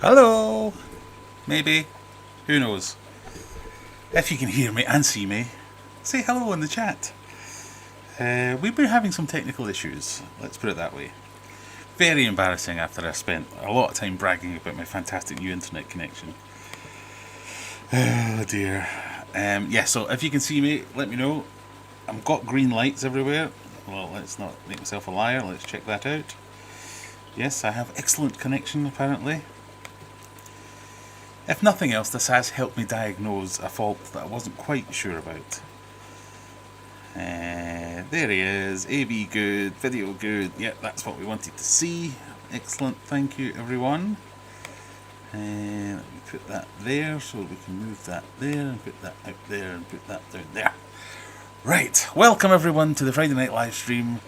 Hello! Maybe. Who knows? If you can hear me and see me, say hello in the chat. We've been having some technical issues, let's put it that way. Very embarrassing after I spent a lot of time bragging about my fantastic new internet connection. Oh dear. Yeah, so if you can see me, let me know. I've got green lights everywhere. Well, let's not make myself a liar, let's check that out. Yes, I have excellent connection apparently. If nothing else, this has helped me diagnose a fault that I wasn't quite sure about. There he is, AV good, video good, yep, that's what we wanted to see. Excellent, thank you everyone. Let me put that there so we can move that there and put that out there and put that down there. Right, welcome everyone to the Friday night live stream.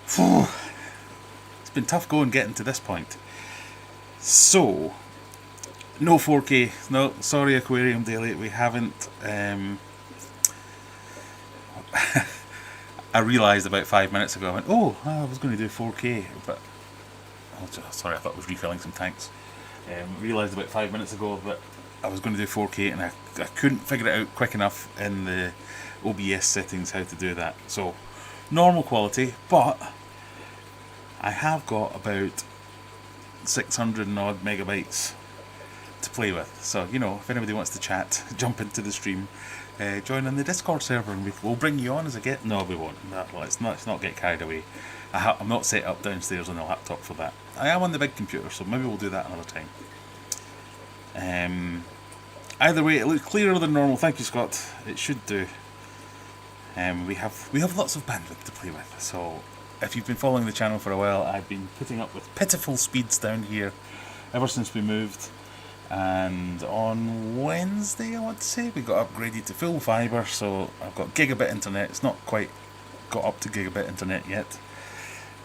It's been tough going getting to this point. So, no 4K, no, sorry Aquarium Daily, we haven't. I realised about 5 minutes ago, I went, oh, I was going to do 4K, but, oh, sorry, I thought I was refilling some tanks. Realised about 5 minutes ago that I was going to do 4K and I couldn't figure it out quick enough in the OBS settings how to do that. So, normal quality, but I have got about 600 and odd megabytes to play with. So, you know, if anybody wants to chat, jump into the stream, join on the Discord server and we'll bring you on as I get... No, we won't. No, let's not get carried away. I'm not set up downstairs on the laptop for that. I am on the big computer, so maybe we'll do that another time. Either way, it looks clearer than normal. Thank you, Scott. It should do. We have lots of bandwidth to play with, so if you've been following the channel for a while, I've been putting up with pitiful speeds down here ever since we moved. And on Wednesday, I want to say, we got upgraded to full fibre, so I've got gigabit internet. It's not quite got up to gigabit internet yet,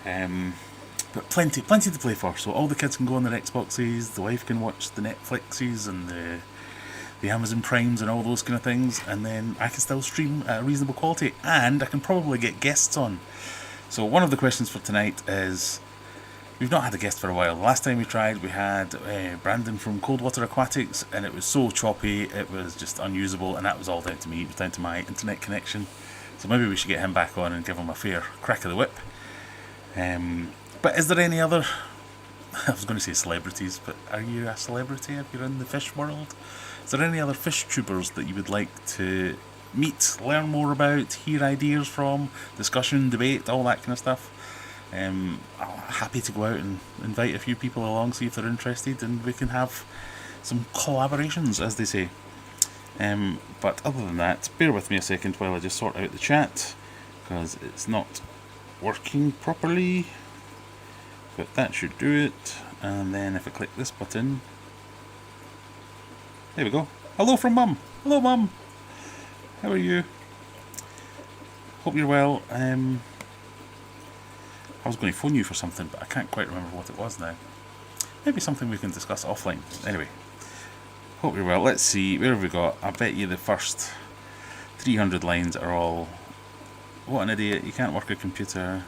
but plenty to play for. So all the kids can go on their Xboxes, the wife can watch the Netflixes and the Amazon Primes and all those kind of things, and then I can still stream at a reasonable quality, and I can probably get guests on. So one of the questions for tonight is, we've not had a guest for a while. The last time we tried, we had Brandon from Coldwater Aquatics, and it was so choppy, it was just unusable, and that was all down to me. It was down to my internet connection. So maybe we should get him back on and give him a fair crack of the whip. But is there any other... I was going to say celebrities, but are you a celebrity if you're in the fish world? Is there any other fish tubers that you would like to meet, learn more about, hear ideas from, discussion, debate, all that kind of stuff? I'm happy to go out and invite a few people along, see if they're interested, and we can have some collaborations, as they say. But other than that, bear with me a second while I just sort out the chat, because it's not working properly. But that should do it. And then if I click this button, there we go. Hello from Mum. Hello, Mum. How are you? Hope you're well. I was going to phone you for something, but I can't quite remember what it was now. Maybe something we can discuss offline. Anyway, hope you're well. Let's see, where have we got? I bet you the first 300 lines are all... What an idiot, you can't work a computer.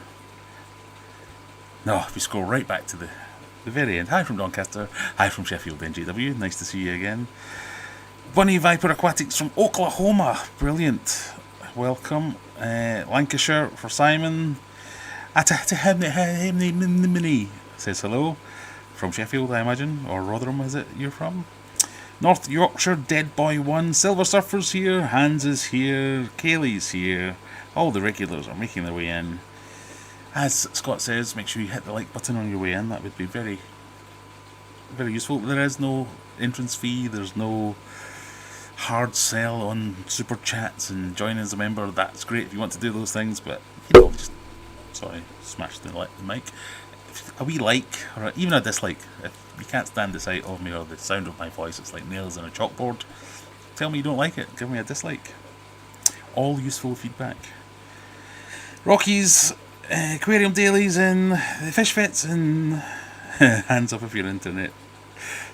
No, if we scroll right back to the very end. Hi from Doncaster. Hi from Sheffield NJW. Nice to see you again. Bunny Viper Aquatics from Oklahoma. Brilliant. Welcome. Lancashire for Simon. Mini says hello. From Sheffield, I imagine. Or Rotherham, is it you're from? North Yorkshire, Dead Boy 1. Silver Surfer's here. Hans is here. Kaylee's here. All the regulars are making their way in. As Scott says, make sure you hit the like button on your way in. That would be very, very useful. There is no entrance fee. There's no hard sell on super chats and join as a member. That's great if you want to do those things, but you know, just smash the mic. A wee like or even a dislike. If you can't stand the sight of me or the sound of my voice, it's like nails on a chalkboard. Tell me you don't like it. Give me a dislike. All useful feedback. Rockies. Aquarium dailies and the fish vets and hands up if your internet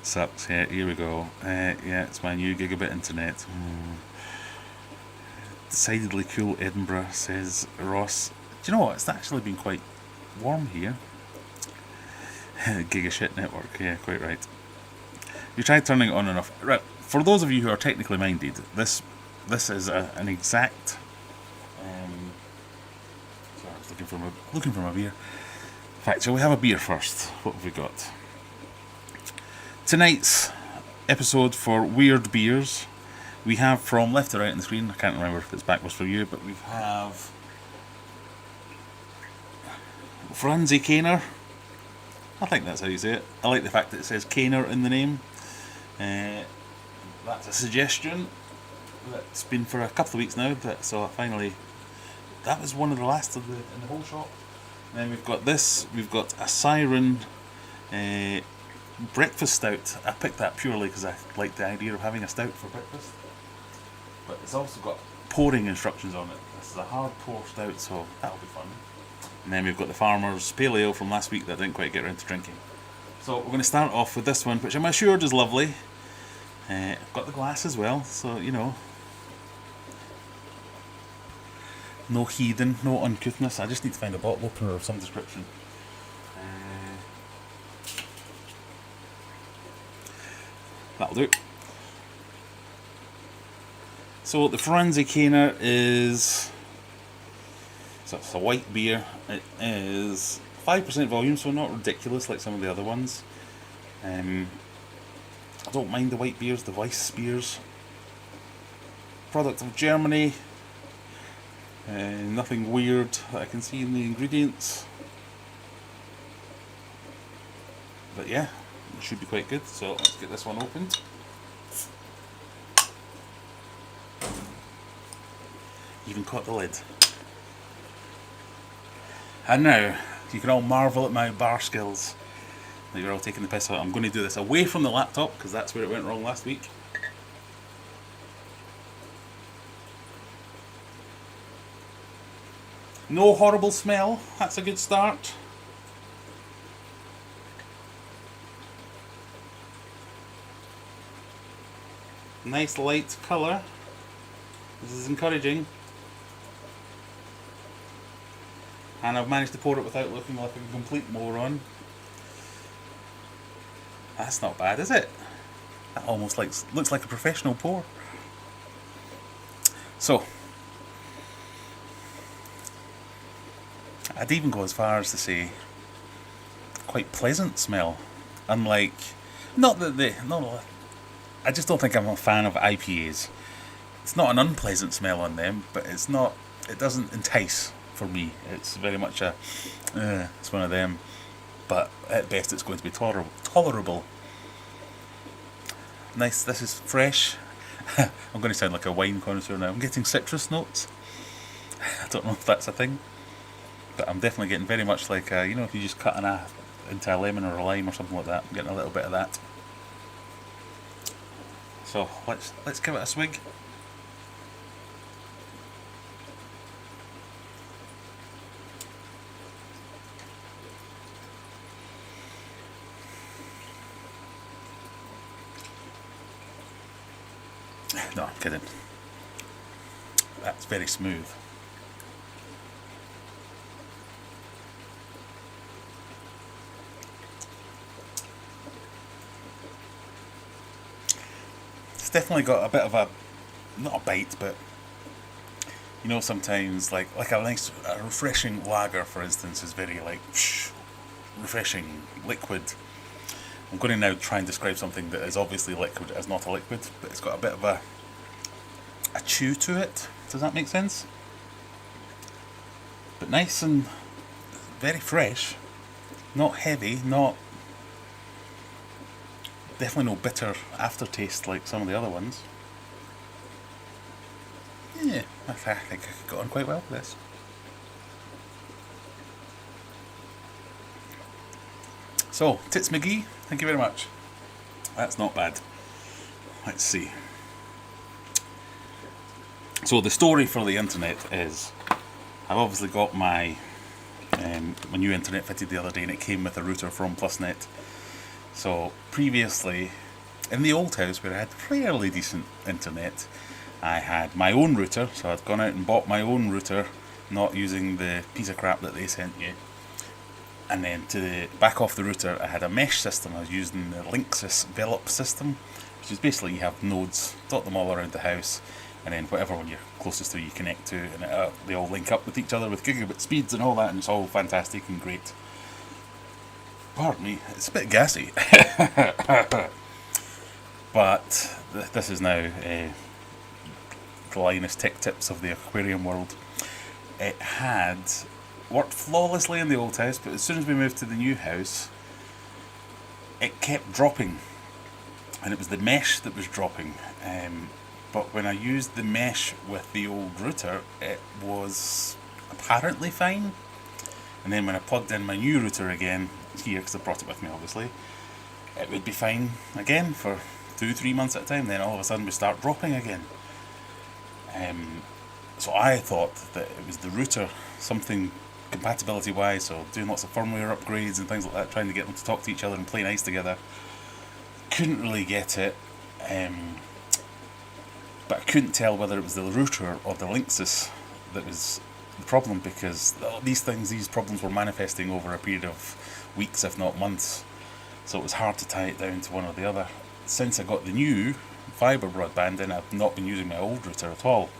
sucks. Yeah, here we go. Yeah, it's my new gigabit internet. Decidedly cool Edinburgh, says Ross. Do you know what? It's actually been quite warm here. Giga shit network, yeah, quite right. You tried turning it on and off. Right, for those of you who are technically minded, this is an exact. Sorry, I was looking for my beer. In fact, shall we have a beer first? What have we got? Tonight's episode for Weird Beers, we have from left to right on the screen. I can't remember if it's backwards for you, but we have Franzi Kaner. I think that's how you say it. I like the fact that it says Kaner in the name. That's a suggestion that's been for a couple of weeks now. So finally, that was one of the last in the whole shop. And then we've got this. We've got a Siren breakfast stout. I picked that purely because I like the idea of having a stout for breakfast. But it's also got pouring instructions on it. This is a hard pour stout, so that'll be fun. And then we've got the Farmer's Pale Ale from last week that I didn't quite get around to drinking. So we're going to start off with this one, which I'm assured is lovely. I've got the glass as well, so you know. No heathen, no uncouthness. I just need to find a bottle opener of some description. That'll do. So the Franzi Kaner is... So it's a white beer. It is 5% volume, so not ridiculous like some of the other ones. I don't mind the white beers, the Weiss beers. Product of Germany. Nothing weird that I can see in the ingredients. But yeah, it should be quite good. So let's get this one opened. Even caught the lid. And now, you can all marvel at my bar skills. That you're all taking the piss out. I'm going to do this away from the laptop, because that's where it went wrong last week. No horrible smell, that's a good start. Nice light colour. This is encouraging. And I've managed to pour it without looking like a complete moron. That's not bad, is it? That almost looks like a professional pour. So, I'd even go as far as to say quite pleasant smell. Unlike, I just don't think I'm a fan of IPAs. It's not an unpleasant smell on them, but it doesn't entice for me. It's very much it's one of them, but at best it's going to be tolerable. Nice, this is fresh. I'm going to sound like a wine connoisseur now. I'm getting citrus notes. I don't know if that's a thing, but I'm definitely getting very much like, if you just cut into a lemon or a lime or something like that. I'm getting a little bit of that. So let's give it a swig. No, I'm kidding. That's very smooth. It's definitely got a bit of not a bite, but sometimes like a refreshing lager, for instance, is very refreshing, liquid. I'm going to now try and describe something that is obviously liquid as not a liquid, but it's got a bit of a chew to it. Does that make sense? But nice and very fresh, not heavy, definitely no bitter aftertaste like some of the other ones. Yeah, I think I could go on quite well with this. So, Tits McGee, thank you very much. That's not bad. Let's see. So the story for the internet is, I've obviously got my new internet fitted the other day, and it came with a router from PlusNet. So previously, in the old house where I had fairly decent internet, I had my own router, so I'd gone out and bought my own router, not using the piece of crap that they sent you. And then to back off the router, I had a mesh system. I was using the Linksys Velop system, which is basically you have nodes, dot them all around the house, and then whatever one you're closest to you connect to, and they all link up with each other with gigabit speeds and all that, and it's all fantastic and great. Pardon me, it's a bit gassy. But this is now the Linus Tech Tips of the aquarium world. It had worked flawlessly in the old house, but as soon as we moved to the new house, it kept dropping, and it was the mesh that was dropping. But when I used the mesh with the old router, it was apparently fine. And then when I plugged in my new router again here, because I brought it with me obviously, it would be fine again for 2-3 months at a time. Then all of a sudden we start dropping again. So I thought that it was the router, something compatibility wise, so doing lots of firmware upgrades and things like that, trying to get them to talk to each other and play nice together. Couldn't really get it, but I couldn't tell whether it was the router or the Linksys that was the problem, because these problems were manifesting over a period of weeks, if not months, so it was hard to tie it down to one or the other. Since I got the new fibre broadband in, I've not been using my old router at all,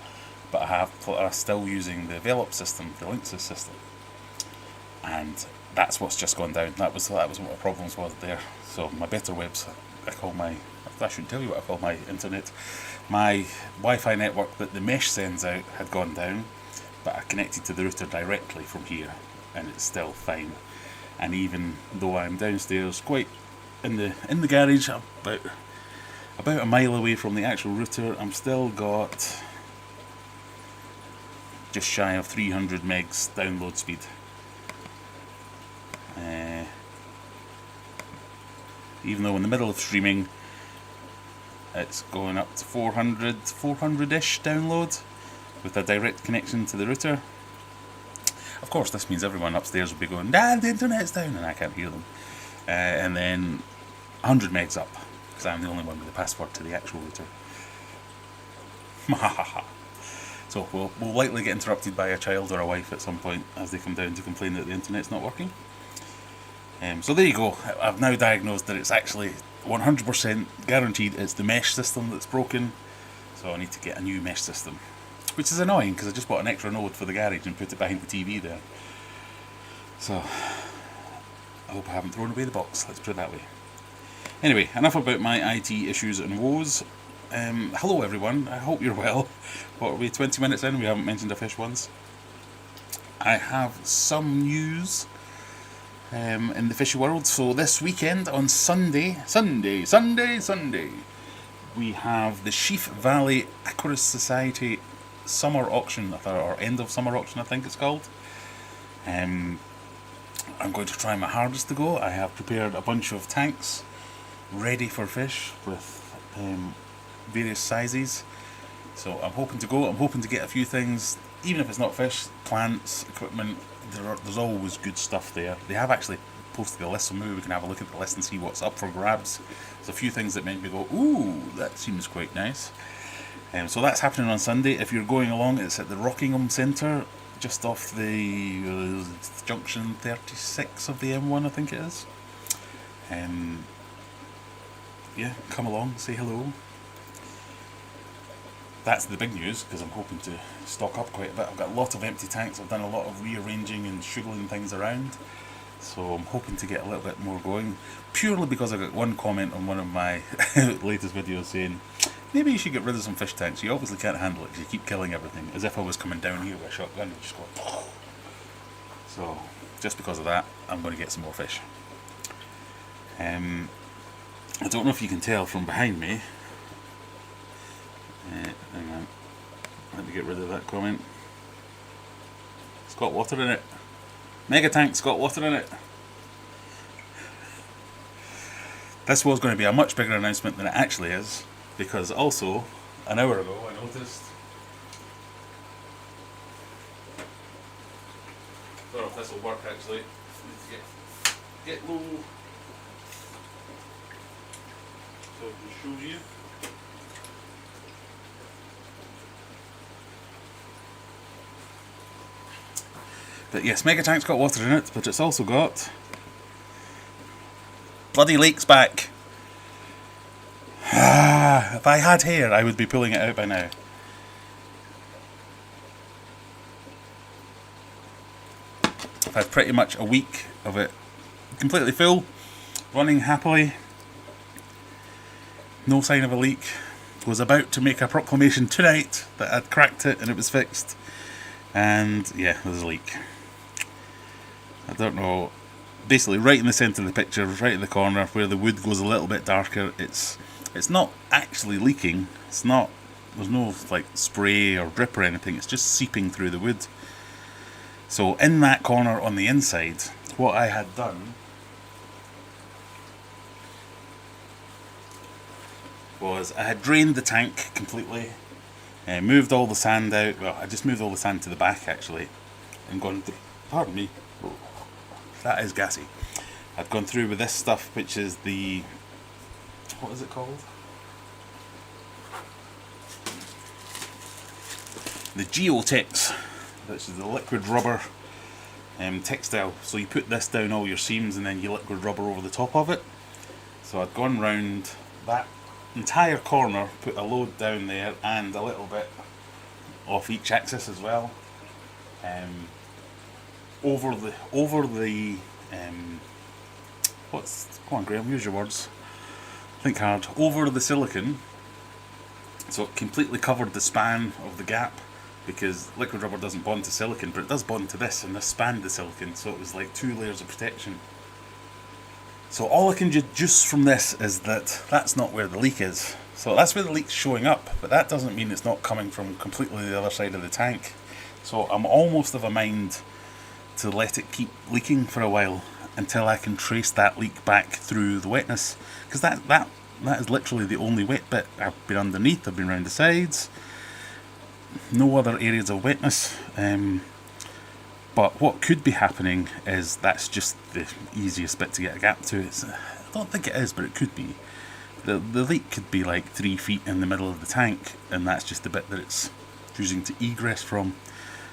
but I'm still using the Velop system, the Linksys system, and that's what's just gone down. That was what my problems was there. So my better webs, I shouldn't tell you what I call my internet. My Wi-Fi network that the mesh sends out had gone down, but I connected to the router directly from here, and it's still fine. And even though I'm downstairs, quite in the garage, about a mile away from the actual router, I'm still got just shy of 300 megs download speed. Even though in the middle of streaming it's going up to 400-ish download with a direct connection to the router. Of course this means everyone upstairs will be going, "Dad, the internet's down," and I can't hear them. And then 100 megs up, because I'm the only one with the password to the actual router. So we'll likely get interrupted by a child or a wife at some point as they come down to complain that the internet's not working. So there you go. I've now diagnosed that it's actually 100% guaranteed it's the mesh system that's broken, so I need to get a new mesh system, which is annoying because I just bought an extra node for the garage and put it behind the TV there. So I hope I haven't thrown away the box, let's put it that way. Anyway, enough about my IT issues and woes. Hello everyone, I hope you're well. What are we, 20 minutes in? We haven't mentioned a fish once. I have some news in the fishy world. So this weekend on Sunday, we have the Sheaf Valley Aquarium Society summer auction, or end of summer auction I think it's called. I'm going to try my hardest to go. I have prepared a bunch of tanks ready for fish with various sizes, so I'm hoping to go. I'm hoping to get a few things, even if it's not fish, plants, equipment. There's always good stuff there. They have actually posted a list, so maybe we can have a look at the list and see what's up for grabs. There's a few things that make me go, ooh, that seems quite nice. So that's happening on Sunday. If you're going along, it's at the Rockingham Centre, just off the junction 36 of the M1, I think it is. Yeah, come along, say hello. That's the big news, because I'm hoping to stock up quite a bit. I've got a lot of empty tanks. I've done a lot of rearranging and shuggling things around, so I'm hoping to get a little bit more going, purely because I got one comment on one of my latest videos saying, maybe you should get rid of some fish tanks. You obviously can't handle it because you keep killing everything, as if I was coming down here with a shotgun and just go. So just because of that, I'm going to get some more fish. I don't know if you can tell from behind me. Hang on, let me get rid of that comment. It's got water in it. Megatank's got water in it. This was going to be a much bigger announcement than it actually is, because also, an hour ago I noticed... I don't know if this will work actually. I need to get low. So I can show you. But yes, Megatank's got water in it, but it's also got bloody lake's back. If I had hair, I would be pulling it out by now. I've had pretty much a week of it completely full, running happily. No sign of a leak. Was about to make a proclamation tonight that I'd cracked it and it was fixed. And yeah, there's a leak. I don't know. Basically, right in the centre of the picture, right in the corner where the wood goes a little bit darker, it's not actually leaking. It's not. There's no like spray or drip or anything. It's just seeping through the wood. So in that corner on the inside, what I had done was I had drained the tank completely, moved all the sand out. Well, I just moved all the sand to the back actually, and gone through. Pardon me. That is gassy. I've gone through with this stuff, which is the, what is it called? The Geotex, which is the liquid rubber textile. So you put this down all your seams and then you liquid rubber over the top of it. So I'd gone round that entire corner, put a load down there and a little bit off each axis as well. Over the come on Graham, use your words, think hard, over the silicone, so it completely covered the span of the gap, because liquid rubber doesn't bond to silicone, but it does bond to this, and this spanned the silicone, so it was like 2 layers of protection. So all I can deduce from this is that that's not where the leak is. So that's where the leak's showing up, but that doesn't mean it's not coming from completely the other side of the tank. So I'm almost of a mind to let it keep leaking for a while until I can trace that leak back through the wetness, because that is literally the only wet bit. I've been underneath, I've been around the sides, no other areas of wetness. But what could be happening is that's just the easiest bit to get a gap to. I don't think it is, but it could be. The leak could be like 3 feet in the middle of the tank, and that's just the bit that it's choosing to egress from.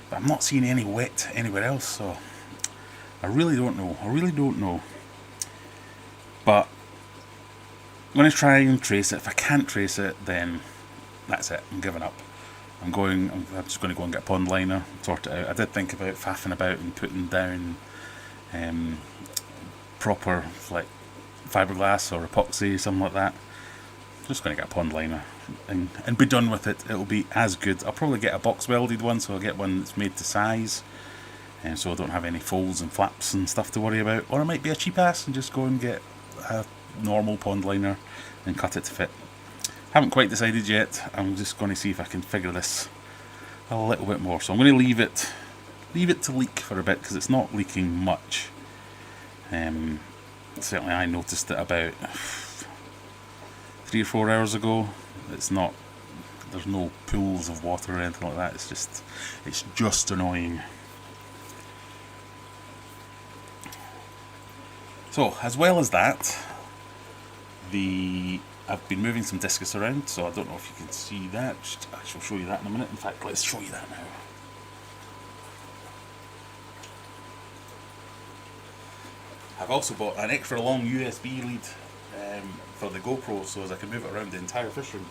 But I'm not seeing any wet anywhere else, so I really don't know. But I'm going to try and trace it. If I can't trace it, then that's it. I'm giving up. I'm just going to go and get a pond liner, sort it out. I did think about faffing about and putting down proper like fiberglass or epoxy, something like that. I'm just going to get a pond liner and be done with it. It'll be as good. I'll probably get a box welded one, so I'll get one that's made to size, and so I don't have any folds and flaps and stuff to worry about. Or I might be a cheap ass and just go and get a normal pond liner and cut it to fit. Haven't quite decided yet. I'm just going to see if I can figure this a little bit more. So I'm going to leave it to leak for a bit, because it's not leaking much. Certainly I noticed it about 3 or 4 hours ago. It's not, there's no pools of water or anything like that. It's just annoying. So as well as that, I've been moving some discus around, so I don't know if you can see that. I shall show you that in a minute. In fact, let's show you that now. I've also bought an extra long USB lead for the GoPro, so as I can move it around the entire fish room.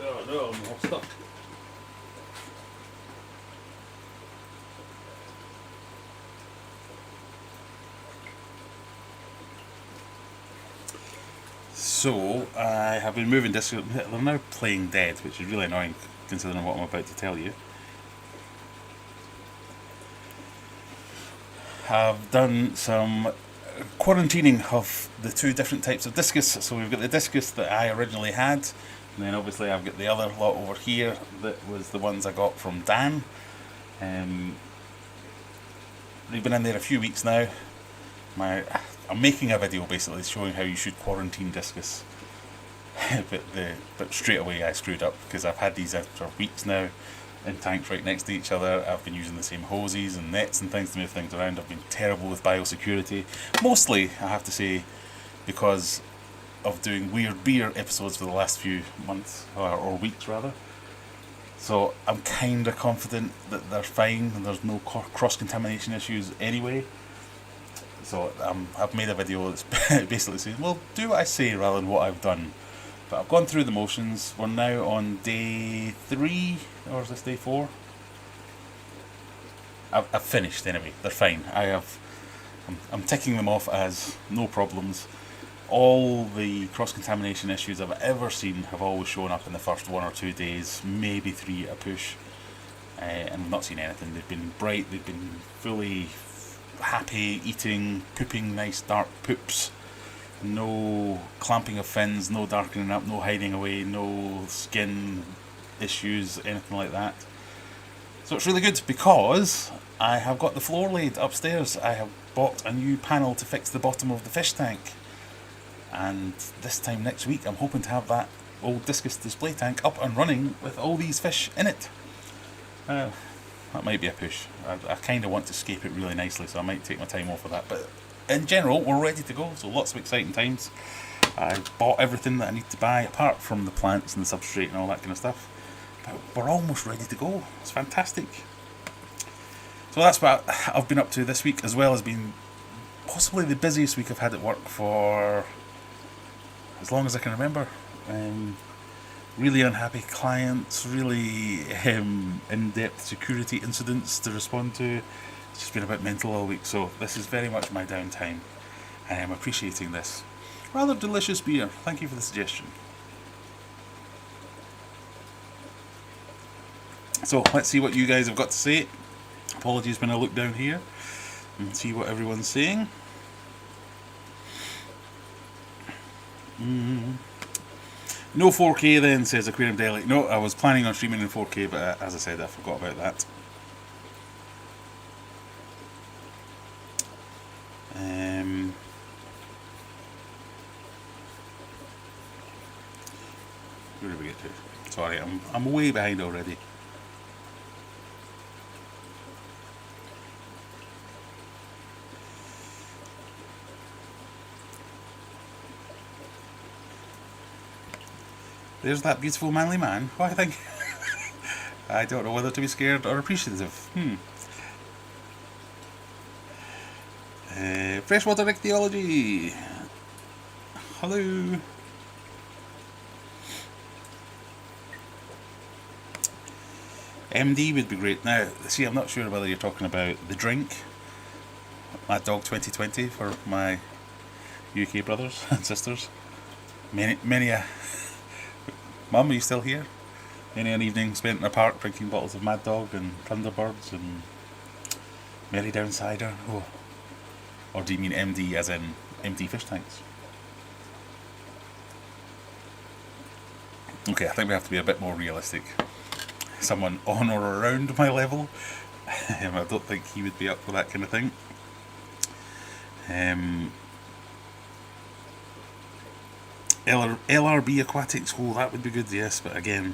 Oh no, I'm all stuck. So I have been moving discs. They're now playing dead, which is really annoying considering what I'm about to tell you. I've done some quarantining of the 2 different types of discus. So we've got the discus that I originally had, and then obviously I've got the other lot over here that was the ones I got from Dan. They've been in there a few weeks now. I'm making a video basically showing how you should quarantine discus, but straight away I screwed up, because I've had these out for weeks now in tanks right next to each other. I've been using the same hoses and nets and things to move things around. I've been terrible with biosecurity. Mostly, I have to say, because of doing weird beer episodes for the last few months, or weeks rather. So I'm kind of confident that they're fine and there's no cross-contamination issues anyway. So I've made a video that's basically saying, well, do what I say rather than what I've done. But I've gone through the motions. We're now on day 3, or is this day 4? I've finished anyway. They're fine. I'm ticking them off as no problems. All the cross-contamination issues I've ever seen have always shown up in the first 1 or 2 days, maybe 3 at a push. And we've not seen anything. They've been bright, they've been fully happy, eating, pooping nice dark poops. No clamping of fins, no darkening up, no hiding away, no skin issues, anything like that. So it's really good because I have got the floor laid upstairs. I have bought a new panel to fix the bottom of the fish tank. And this time next week I'm hoping to have that old discus display tank up and running with all these fish in it. That might be a push. I kind of want to scape it really nicely, so I might take my time off of that. But in general, we're ready to go, so lots of exciting times. I bought everything that I need to buy, apart from the plants and the substrate and all that kind of stuff. But we're almost ready to go. It's fantastic. So that's what I've been up to this week, as well as being possibly the busiest week I've had at work for as long as I can remember. Really unhappy clients, really in-depth security incidents to respond to. It's just been a bit mental all week, so this is very much my downtime. I am appreciating this rather delicious beer. Thank you for the suggestion. So let's see what you guys have got to say. Apologies when I look down here and see what everyone's saying. No 4K then, says Aquarium Daily. No, I was planning on streaming in 4K, but as I said, I forgot about that. Where did we get to? Sorry, I'm way behind already. There's that beautiful manly man. Why, thank you. I don't know whether to be scared or appreciative. Freshwater ichthyology. Hello. MD would be great. Now, see, I'm not sure whether you're talking about the drink, Mad Dog 2020 for my UK brothers and sisters. Many a Mum, are you still here? Many an evening spent in a park drinking bottles of Mad Dog and Thunderbirds and Merry Down Cider. Oh. Or do you mean MD as in empty fish tanks? Okay, I think we have to be a bit more realistic. Someone on or around my level. I don't think he would be up for that kind of thing. LRB Aquatics, oh, that would be good, yes, but again,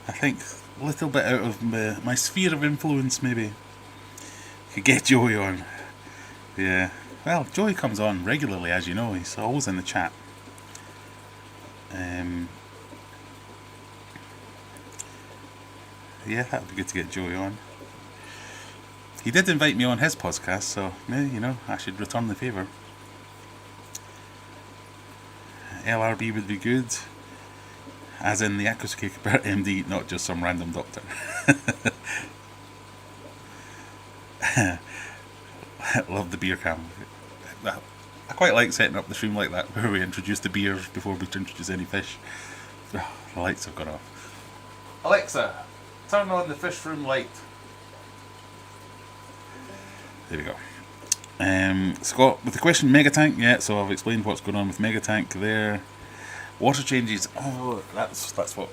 I think a little bit out of my sphere of influence, maybe. Could get Joey on. Yeah, well, Joey comes on regularly, as you know, he's always in the chat. Yeah, that would be good to get Joey on. He did invite me on his podcast, so maybe, you know, I should return the favour. LRB would be good, as in the Aquascape MD, not just some random doctor. Love the beer cam. I quite like setting up the stream like that, where we introduce the beers before we introduce any fish. Oh, the lights have gone off. Alexa, turn on the fish room light. There we go. Scott, with the question MEGATANK, yeah, so I've explained what's going on with MEGATANK there. Water changes, oh, that's what,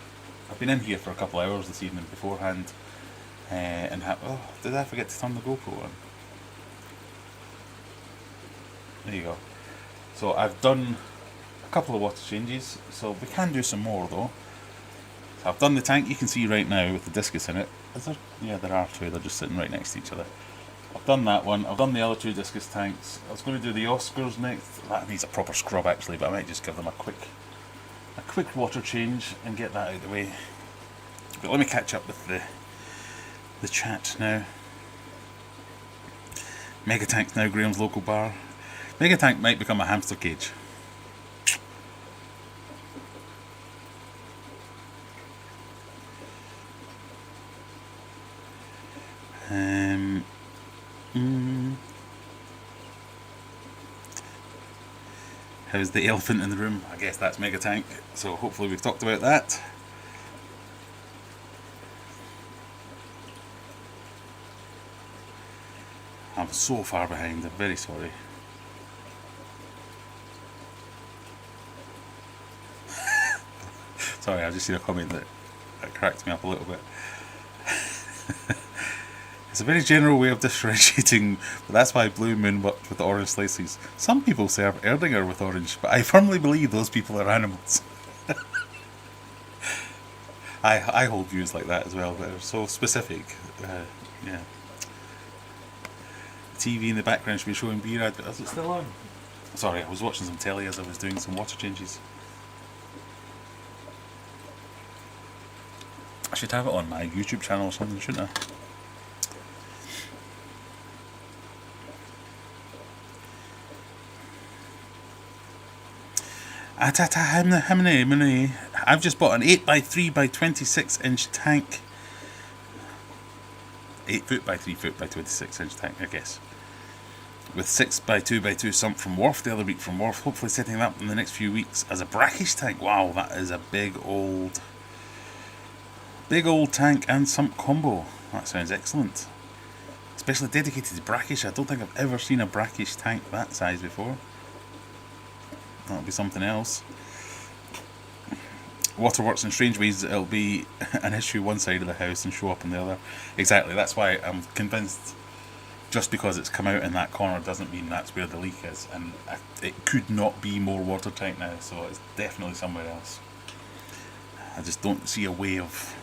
I've been in here for a couple of hours this evening beforehand, oh, did I forget to turn the GoPro on? There you go. So I've done a couple of water changes, so we can do some more though. So I've done the tank, you can see right now with the discus in it. Is there? Yeah, there are two, they're just sitting right next to each other. I've done that one. I've done the other two discus tanks. I was going to do the Oscars next. That needs a proper scrub actually, but I might just give them a quick water change and get that out of the way. But let me catch up with the chat now. Megatank's now Graham's local bar. Megatank might become a hamster cage. How's the elephant in the room? I guess that's Megatank, so hopefully we've talked about that. I'm so far behind, I'm very sorry. Sorry, I just seen a comment that cracked me up a little bit. It's a very general way of differentiating, but that's why Blue Moon worked with the orange slices. Some people serve Erdinger with orange, but I firmly believe those people are animals. I hold views like that as well, but they're so specific. Yeah. The TV in the background should be showing beer adverts. Is it still on? Sorry, I was watching some telly as I was doing some water changes. I should have it on my YouTube channel or something, shouldn't I? How many? I've just bought an 8x3 by 26 inch tank. 8 foot by 3 foot by 26 inch tank, I guess. With 6x2x2 sump from Wharf the other week from Wharf. Hopefully setting that up in the next few weeks as a brackish tank. Wow, that is a big old tank and sump combo. That sounds excellent. Especially dedicated to brackish. I don't think I've ever seen a brackish tank that size before. That'll be something else. Water works in strange ways. It'll be an issue one side of the house and show up on the other. Exactly, that's why I'm convinced just because it's come out in that corner doesn't mean that's where the leak is. And it could not be more watertight now, so it's definitely somewhere else. I just don't see a way of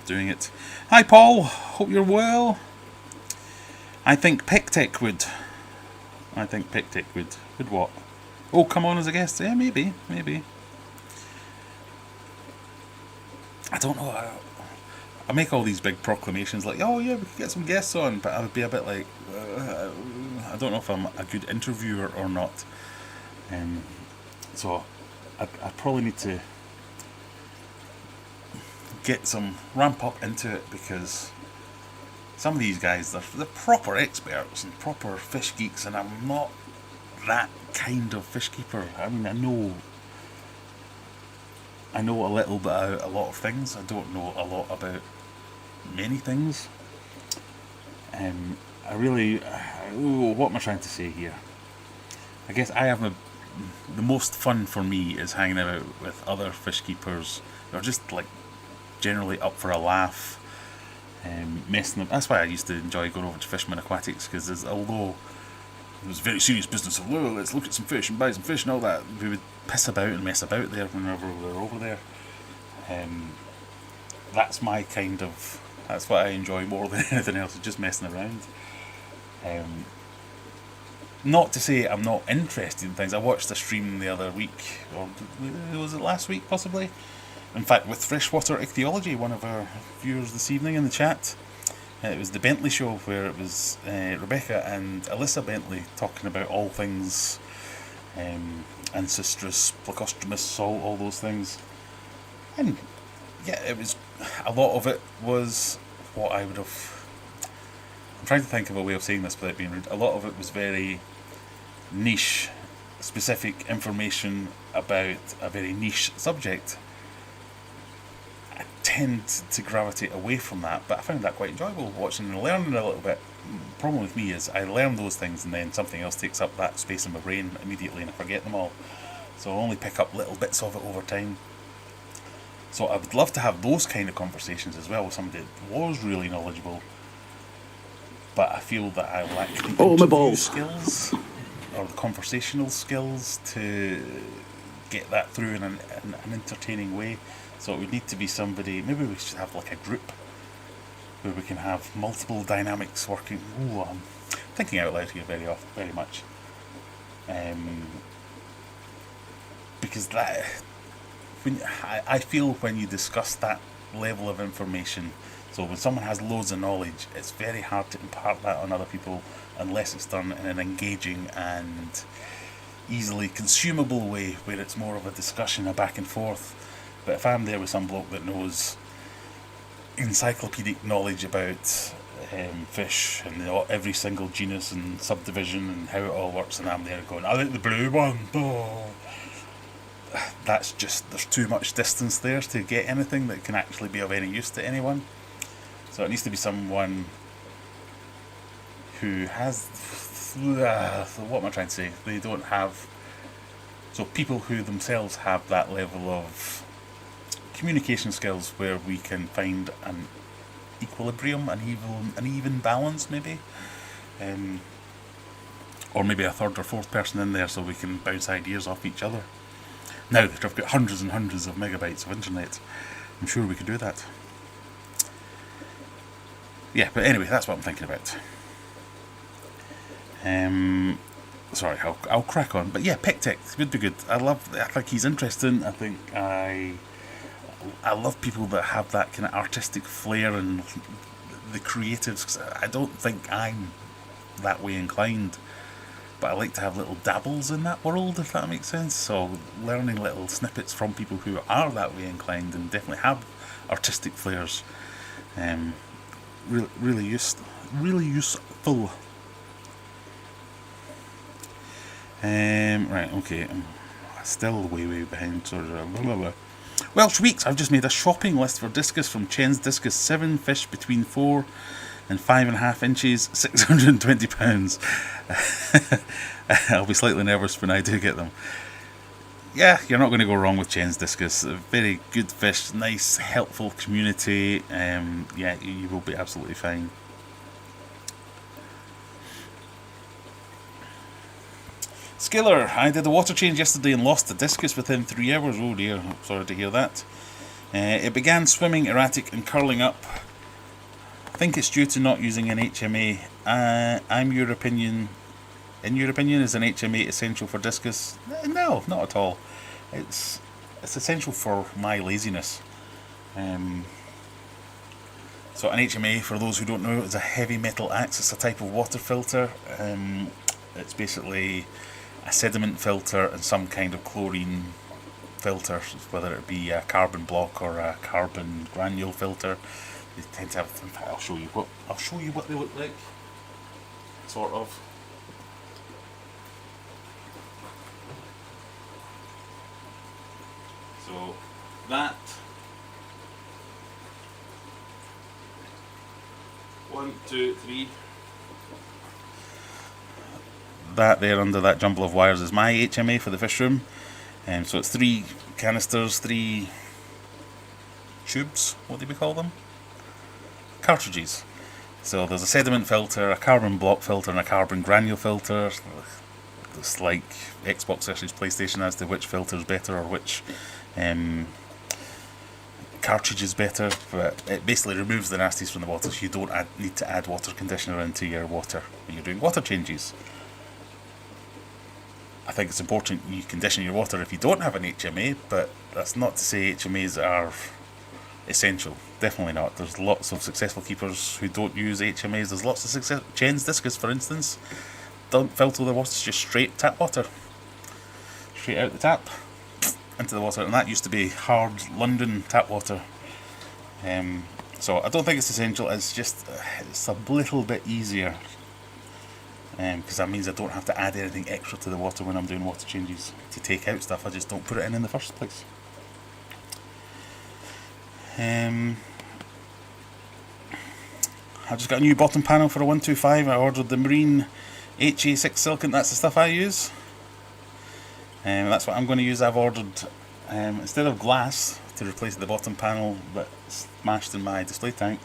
doing it. Hi Paul, hope you're well. I think Pictic would. Would what? Oh, come on as a guest? Yeah, maybe. I don't know. I make all these big proclamations like, oh yeah, we could get some guests on, but I would be a bit like, I don't know if I'm a good interviewer or not. So I probably need to ramp up into it, because some of these guys, they're proper experts and proper fish geeks, and I'm not that kind of fish keeper. I mean, I know a little bit about a lot of things. I don't know a lot about many things. What am I trying to say here? I guess I have the most fun for me is hanging out with other fish keepers who are just like generally up for a laugh, messing up. That's why I used to enjoy going over to Fisherman Aquatics, because although it was very serious business of, well, let's look at some fish and buy some fish and all that, we would piss about and mess about there whenever we were over there. That's what I enjoy more than anything else, is just messing around. Not to say I'm not interested in things. I watched a stream the other week, or was it last week possibly? In fact, with freshwater ichthyology, one of our viewers this evening in the chat. It was the Bentley show, where it was Rebecca and Alyssa Bentley talking about all things Ancistrus, Placostremus, all those things. And yeah, it was, a lot of it was what I would have, I'm trying to think of a way of saying this without being rude. A lot of it was very niche, specific information about a very niche subject. I tend to gravitate away from that, but I found that quite enjoyable, watching and learning a little bit. The problem with me is I learn those things and then something else takes up that space in my brain immediately and I forget them all. So I only pick up little bits of it over time. So I would love to have those kind of conversations as well with somebody that was really knowledgeable, but I feel that I lack the interview skills or the conversational skills to get that through in an entertaining way. So it would need to be somebody, maybe we should have like a group where we can have multiple dynamics working. Ooh, I'm thinking out loud here very much. Because I feel when you discuss that level of information, so when someone has loads of knowledge, it's very hard to impart that on other people unless it's done in an engaging and easily consumable way where it's more of a discussion, a back and forth. But if I'm there with some bloke that knows encyclopedic knowledge about fish and every single genus and subdivision and how it all works, and I'm there going, I like the blue one, oh. That's just, there's too much distance there to get anything that can actually be of any use to anyone. So it needs to be someone who has, what am I trying to say? They don't have, so people who themselves have that level of communication skills where we can find an equilibrium, an even balance maybe. Or maybe a third or fourth person in there so we can bounce ideas off each other. Now that I've got hundreds and hundreds of megabytes of internet, I'm sure we could do that. Yeah, but anyway, that's what I'm thinking about. Sorry, I'll crack on. But yeah, PicTech would be good. I think he's interesting. I think I love people that have that kind of artistic flair and the creatives. 'Cause I don't think I'm that way inclined, but I like to have little dabbles in that world, if that makes sense. So learning little snippets from people who are that way inclined and definitely have artistic flairs, really useful. Right, okay, I'm still way behind. Sort of blah blah blah. Welsh Weeks. I've just made a shopping list for discus from Chen's Discus. 7 fish between 4 and 5.5 inches, £620. I'll be slightly nervous when I do get them. Yeah, you're not going to go wrong with Chen's Discus. A very good fish, nice, helpful community. Yeah, you will be absolutely fine. Skiller, I did a water change yesterday and lost the discus within 3 hours. Oh dear, sorry to hear that. It began swimming erratic and curling up. I think it's due to not using an HMA. In your opinion, is an HMA essential for discus? No, not at all. It's essential for my laziness. So an HMA, for those who don't know, is a heavy metal axe. It's a type of water filter. It's basically a sediment filter and some kind of chlorine filter, whether it be a carbon block or a carbon granule filter. They tend to have. In fact, I'll show you what they look like. Sort of. So that 1, 2, 3. That there under that jumble of wires is my HMA for the fish room. So it's 3 canisters, 3 tubes, what do we call them? Cartridges. So there's a sediment filter, a carbon block filter and a carbon granule filter. It's like Xbox versus PlayStation as to which filter is better or which cartridge is better, but it basically removes the nasties from the water, so you don't need to add water conditioner into your water when you're doing water changes. I think it's important you condition your water if you don't have an HMA, but that's not to say HMAs are essential. Definitely not. There's lots of successful keepers who don't use HMAs. There's lots of success. Chen's Discus, for instance, don't filter the water, it's just straight tap water. Straight out the tap into the water, and that used to be hard London tap water. So I don't think it's essential. It's just it's a little bit easier. Because that means I don't have to add anything extra to the water when I'm doing water changes to take out stuff. I just don't put it in the first place. I just got a new bottom panel for a 125. I ordered the Marine HA6 Silicon. That's the stuff I use. That's what I'm going to use. I've ordered instead of glass to replace the bottom panel that's smashed in my display tank.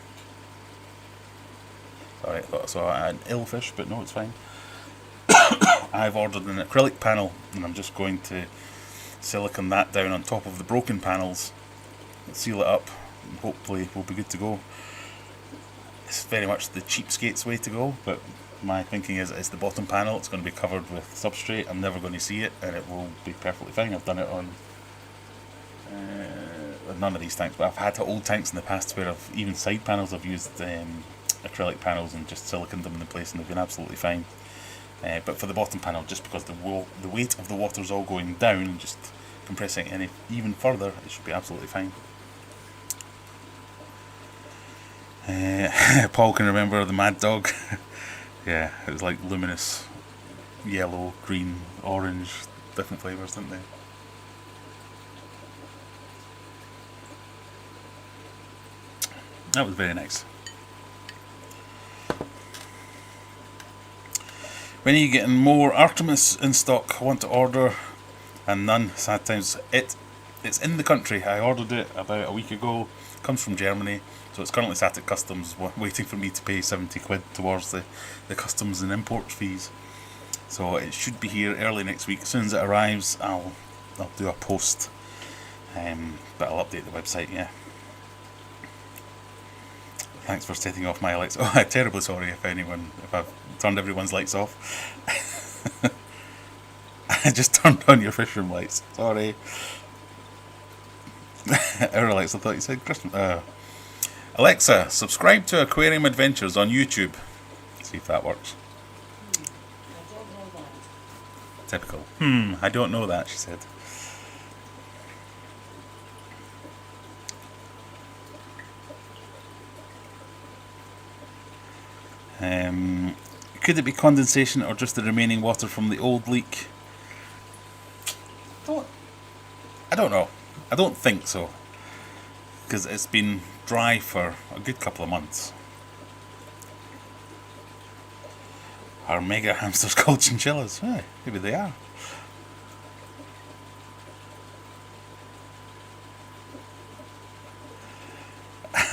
Sorry, I thought I saw an ill fish, but no, it's fine. I've ordered an acrylic panel, and I'm just going to silicone that down on top of the broken panels, seal it up, and hopefully we'll be good to go. it's very much the cheapskate's way to go, but my thinking is it's the bottom panel, it's going to be covered with substrate, I'm never going to see it, and it will be perfectly fine. I've done it on none of these tanks, but I've had old tanks in the past where I've, even side panels, I've used acrylic panels and just siliconed them in place and they've been absolutely fine. But for the bottom panel, just because the weight of the water's all going down and just compressing any even further, it should be absolutely fine. Paul can remember the Mad Dog. Yeah, it was like luminous yellow, green, orange, different flavours, didn't they? That was very nice. When are you getting more Artemis in stock? I want to order, and none. Sad times. It's in the country. I ordered it about a week ago. It comes from Germany, so it's currently sat at customs, waiting for me to pay 70 quid towards the customs and import fees. So it should be here early next week. As soon as it arrives, I'll do a post, but I'll update the website. Yeah. Thanks for setting off my lights. Oh, I'm terribly sorry if I've turned everyone's lights off. I just turned on your fish room lights. Sorry. Our lights, I thought you said Christmas. Alexa, subscribe to Aquarium Adventures on YouTube. See if that works. I don't know that. Typical. I don't know that, she said. Could it be condensation or just the remaining water from the old leak? I don't know. I don't think so, because it's been dry for a good couple of months. Are mega hamsters called chinchillas? Maybe they are.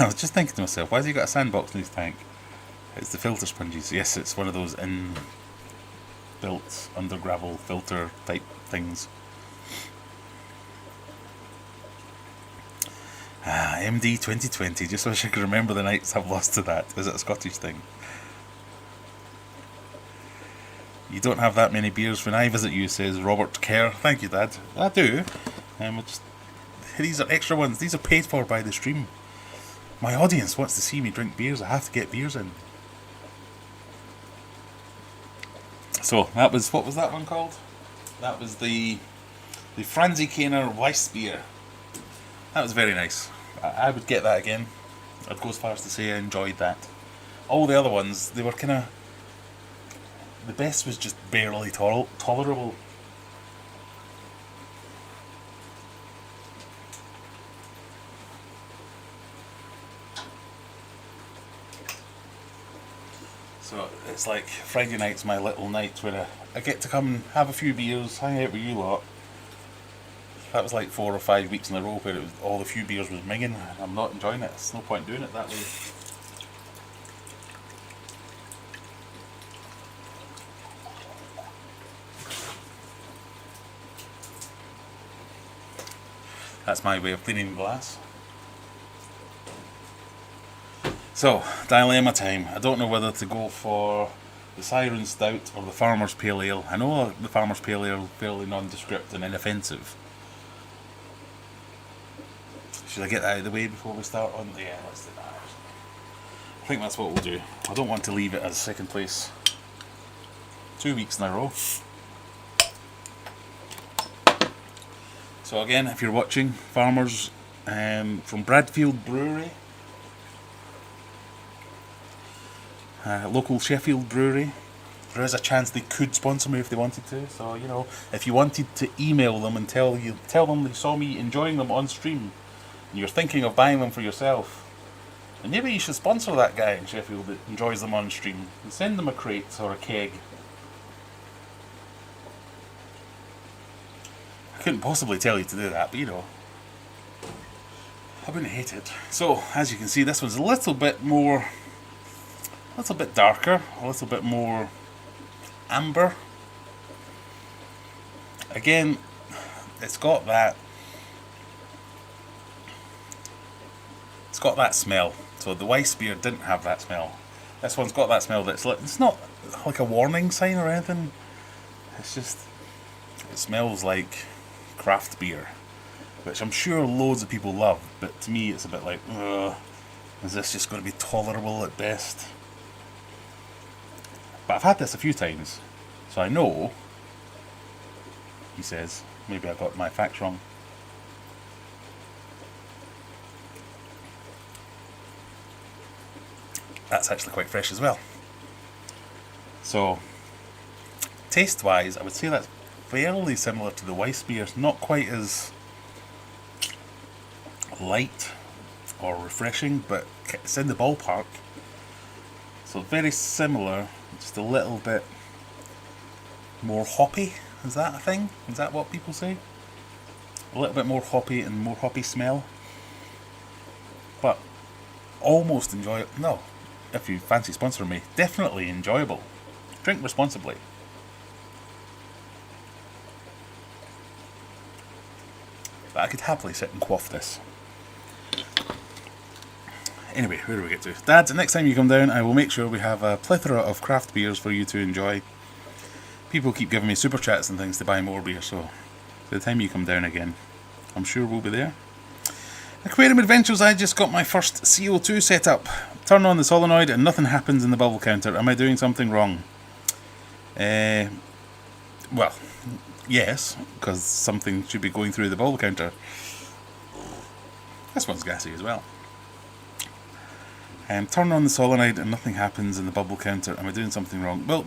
I was just thinking to myself, why has he got a sandbox in his tank? It's the filter sponges. Yes, it's one of those in-built under gravel filter type things. MD 2020. Just wish I could remember the nights I've lost to that. Is it a Scottish thing? You don't have that many beers when I visit you, says Robert Kerr. Thank you, Dad. I do. These are extra ones. These are paid for by the stream. My audience wants to see me drink beers. I have to get beers in. So that was, what was that one called? That was the Franzikaner Weissbier. That was very nice. I would get that again. I'd go as far as to say I enjoyed that. All the other ones, they were kind of... The best was just barely tolerable. So it's like Friday night's my little night where I get to come and have a few beers, hang out with you lot. That was like 4 or 5 weeks in a row where all the few beers was minging. I'm not enjoying it. There's no point doing it that way. That's my way of cleaning glass. So, dilemma time. I don't know whether to go for the Siren Stout or the Farmer's Pale Ale. I know the Farmer's Pale Ale is fairly nondescript and inoffensive. Should I get that out of the way before we start on? Yeah, let's do that. I think that's what we'll do. I don't want to leave it as second place 2 weeks in a row. So again, if you're watching, Farmers from Bradfield Brewery, local Sheffield brewery, there is a chance they could sponsor me if they wanted to. So, you know, if you wanted to email them and tell them they saw me enjoying them on stream and you're thinking of buying them for yourself, then maybe you should sponsor that guy in Sheffield that enjoys them on stream and send them a crate or a keg. I couldn't possibly tell you to do that, but you know, I wouldn't hate it. So, as you can see, this one's a little bit darker, a little bit more amber. Again, it's got got that smell. So the Weiss beer didn't have that smell. This one's got that smell that's like, it's not like a warning sign or anything. It's just, it smells like craft beer, which I'm sure loads of people love, but to me it's a bit like, ugh, is this just going to be tolerable at best? But I've had this a few times, so I know, he says, maybe I got my facts wrong. That's actually quite fresh as well. So, taste-wise, I would say that's fairly similar to the Weiss beers. Not quite as light or refreshing, but it's in the ballpark. So very similar, just a little bit more hoppy. Is that a thing? Is that what people say? A little bit more hoppy and more hoppy smell. But almost enjoyable. No, if you fancy sponsoring me, definitely enjoyable. Drink responsibly. But I could happily sit and quaff this. Anyway, where do we get to? Dad, next time you come down, I will make sure we have a plethora of craft beers for you to enjoy. People keep giving me super chats and things to buy more beer, so by the time you come down again, I'm sure we'll be there. Aquarium Adventures, I just got my first CO2 set up. Turn on the solenoid and nothing happens in the bubble counter. Am I doing something wrong? Well, yes, because something should be going through the bubble counter. This one's gassy as well. Turn on the solenoid and nothing happens in the bubble counter. Am I doing something wrong? Well,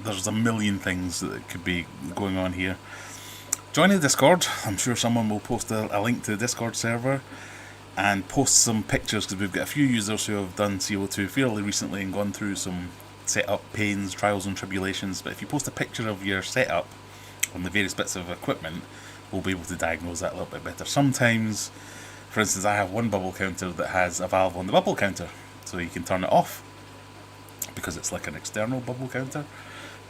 there's a million things that could be going on here. Join the Discord. I'm sure someone will post a link to the Discord server and post some pictures, because we've got a few users who have done CO2 fairly recently and gone through some setup pains, trials and tribulations. But if you post a picture of your setup on the various bits of equipment, we'll be able to diagnose that a little bit better. Sometimes, for instance, I have one bubble counter that has a valve on the bubble counter, so you can turn it off because it's like an external bubble counter,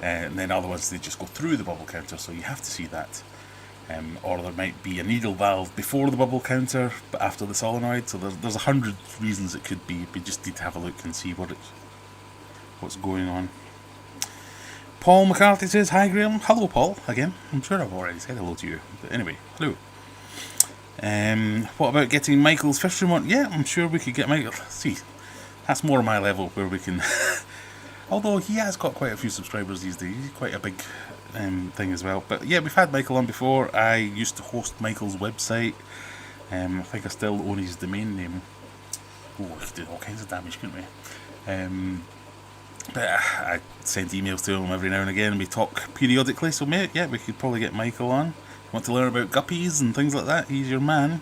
and then other ones, they just go through the bubble counter, so you have to see that. Or there might be a needle valve before the bubble counter but after the solenoid, so there's 100 reasons it could be. We just need to have a look and see what's going on. Paul McCarthy says, hi Graham. Hello Paul, again. I'm sure I've already said hello to you, but anyway, hello. What about getting Michael's fish room on? Yeah, I'm sure we could get Michael. See, that's more my level, where we can although he has got quite a few subscribers these days, he's quite a big thing as well. But yeah, we've had Michael on before. I used to host Michael's website. I think I still own his domain name. Oh, we could do all kinds of damage, couldn't we? But I send emails to him every now and again, and we talk periodically, so mate, yeah, we could probably get Michael on. Want to learn about guppies and things like that? He's your man.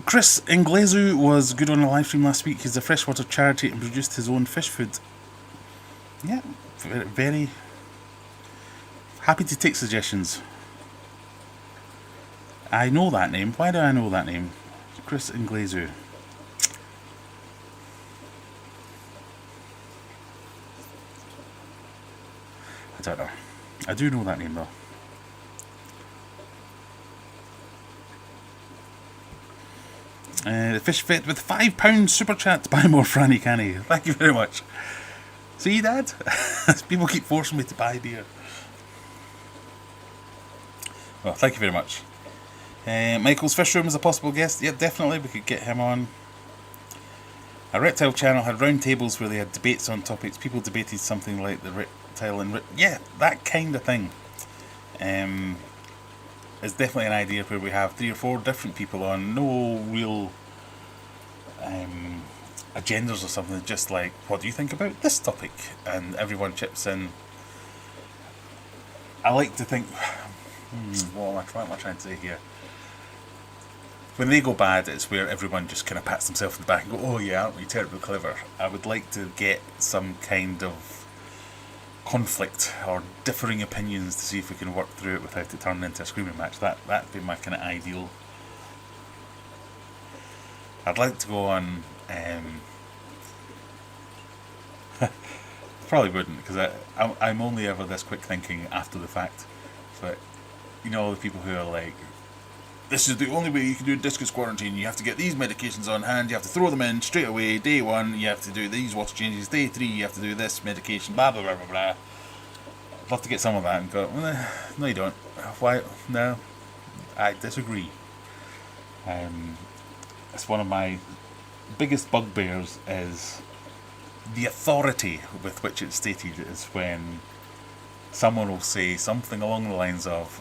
Chris Inglezu was good on a live stream last week. He's a freshwater charity and produced his own fish food. Yeah, very happy to take suggestions. I know that name. Why do I know that name? Chris Inglezu. I don't know. I do know that name though. The Fish Vet with £5 super chat. Buy more Franny Canny. Thank you very much. See, Dad? People keep forcing me to buy beer. Well, thank you very much. Michael's Fish Room is a possible guest. Yeah, definitely. We could get him on. A reptile channel had round tables where they had debates on topics. People debated something like the reptile and... yeah, that kind of thing. It's definitely an idea where we have 3 or 4 different people on, no real agendas or something, just like, what do you think about this topic? And everyone chips in. I like to think, what am I trying to say here? When they go bad, it's where everyone just kind of pats themselves in the back and go, oh yeah, aren't we terribly clever? I would like to get some kind of conflict or differing opinions to see if we can work through it without it turning into a screaming match. That'd be my kind of ideal. I'd like to go on probably wouldn't, because I'm only ever this quick thinking after the fact. But you know, the people who are like, this is the only way you can do discus quarantine. You have to get these medications on hand. You have to throw them in straight away. Day 1, you have to do these water changes. Day 3, you have to do this medication. Blah blah blah blah blah. I'd love to get some of that and go. Well, no, you don't. Why? No, I disagree. It's one of my biggest bugbears is the authority with which it's stated is when someone will say something along the lines of,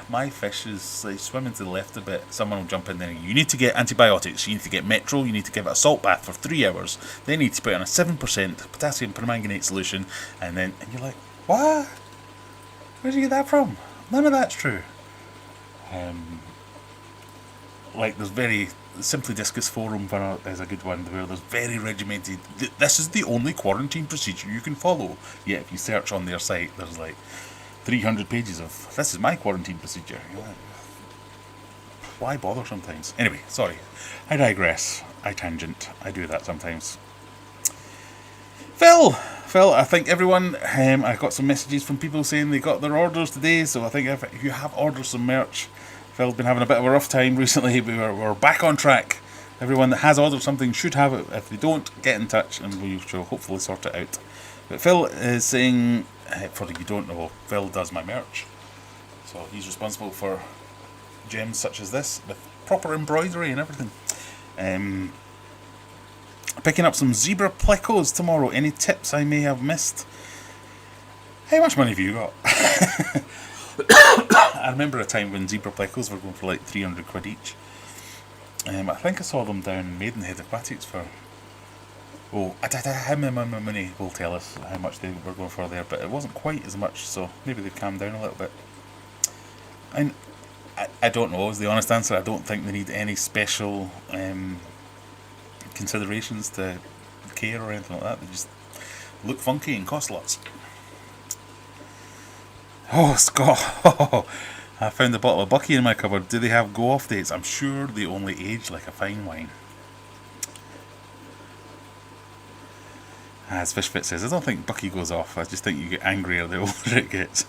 my fish is like, swimming to the left a bit. Someone will jump in there and you need to get antibiotics, you need to get Metro, you need to give it a salt bath for 3 hours, then you need to put it on a 7% potassium permanganate solution, and you're like, what? Where did you get that from? None of that's true. Like there's very Simply Discus forum is a good one where there's very regimented. This is the only quarantine procedure you can follow. Yeah, if you search on their site, there's like 300 pages of this is my quarantine procedure. Why bother sometimes? Anyway, sorry, I digress. I tangent. I do that sometimes. Phil, I think everyone. I got some messages from people saying they got their orders today. So I think if you have ordered some merch. Phil's been having a bit of a rough time recently. We're back on track. Everyone that has ordered something should have it. If they don't, get in touch and we shall hopefully sort it out. But Phil is saying, for if you don't know, Phil does my merch. So he's responsible for gems such as this, with proper embroidery and everything. Picking up some zebra plecos tomorrow. Any tips I may have missed? How much money have you got? I remember a time when zebra plecos were going for like 300 quid each. I think I saw them down Maidenhead Aquatics for... Oh, how my money will tell us how much they were going for there, but it wasn't quite as much, so maybe they've calmed down a little bit. And I don't know, is the honest answer. I don't think they need any special considerations to care or anything like that. They just look funky and cost lots. Oh, Scott! I found a bottle of Bucky in my cupboard. Do they have go-off dates? I'm sure they only age like a fine wine. As Fishfit says, I don't think Bucky goes off. I just think you get angrier the older it gets.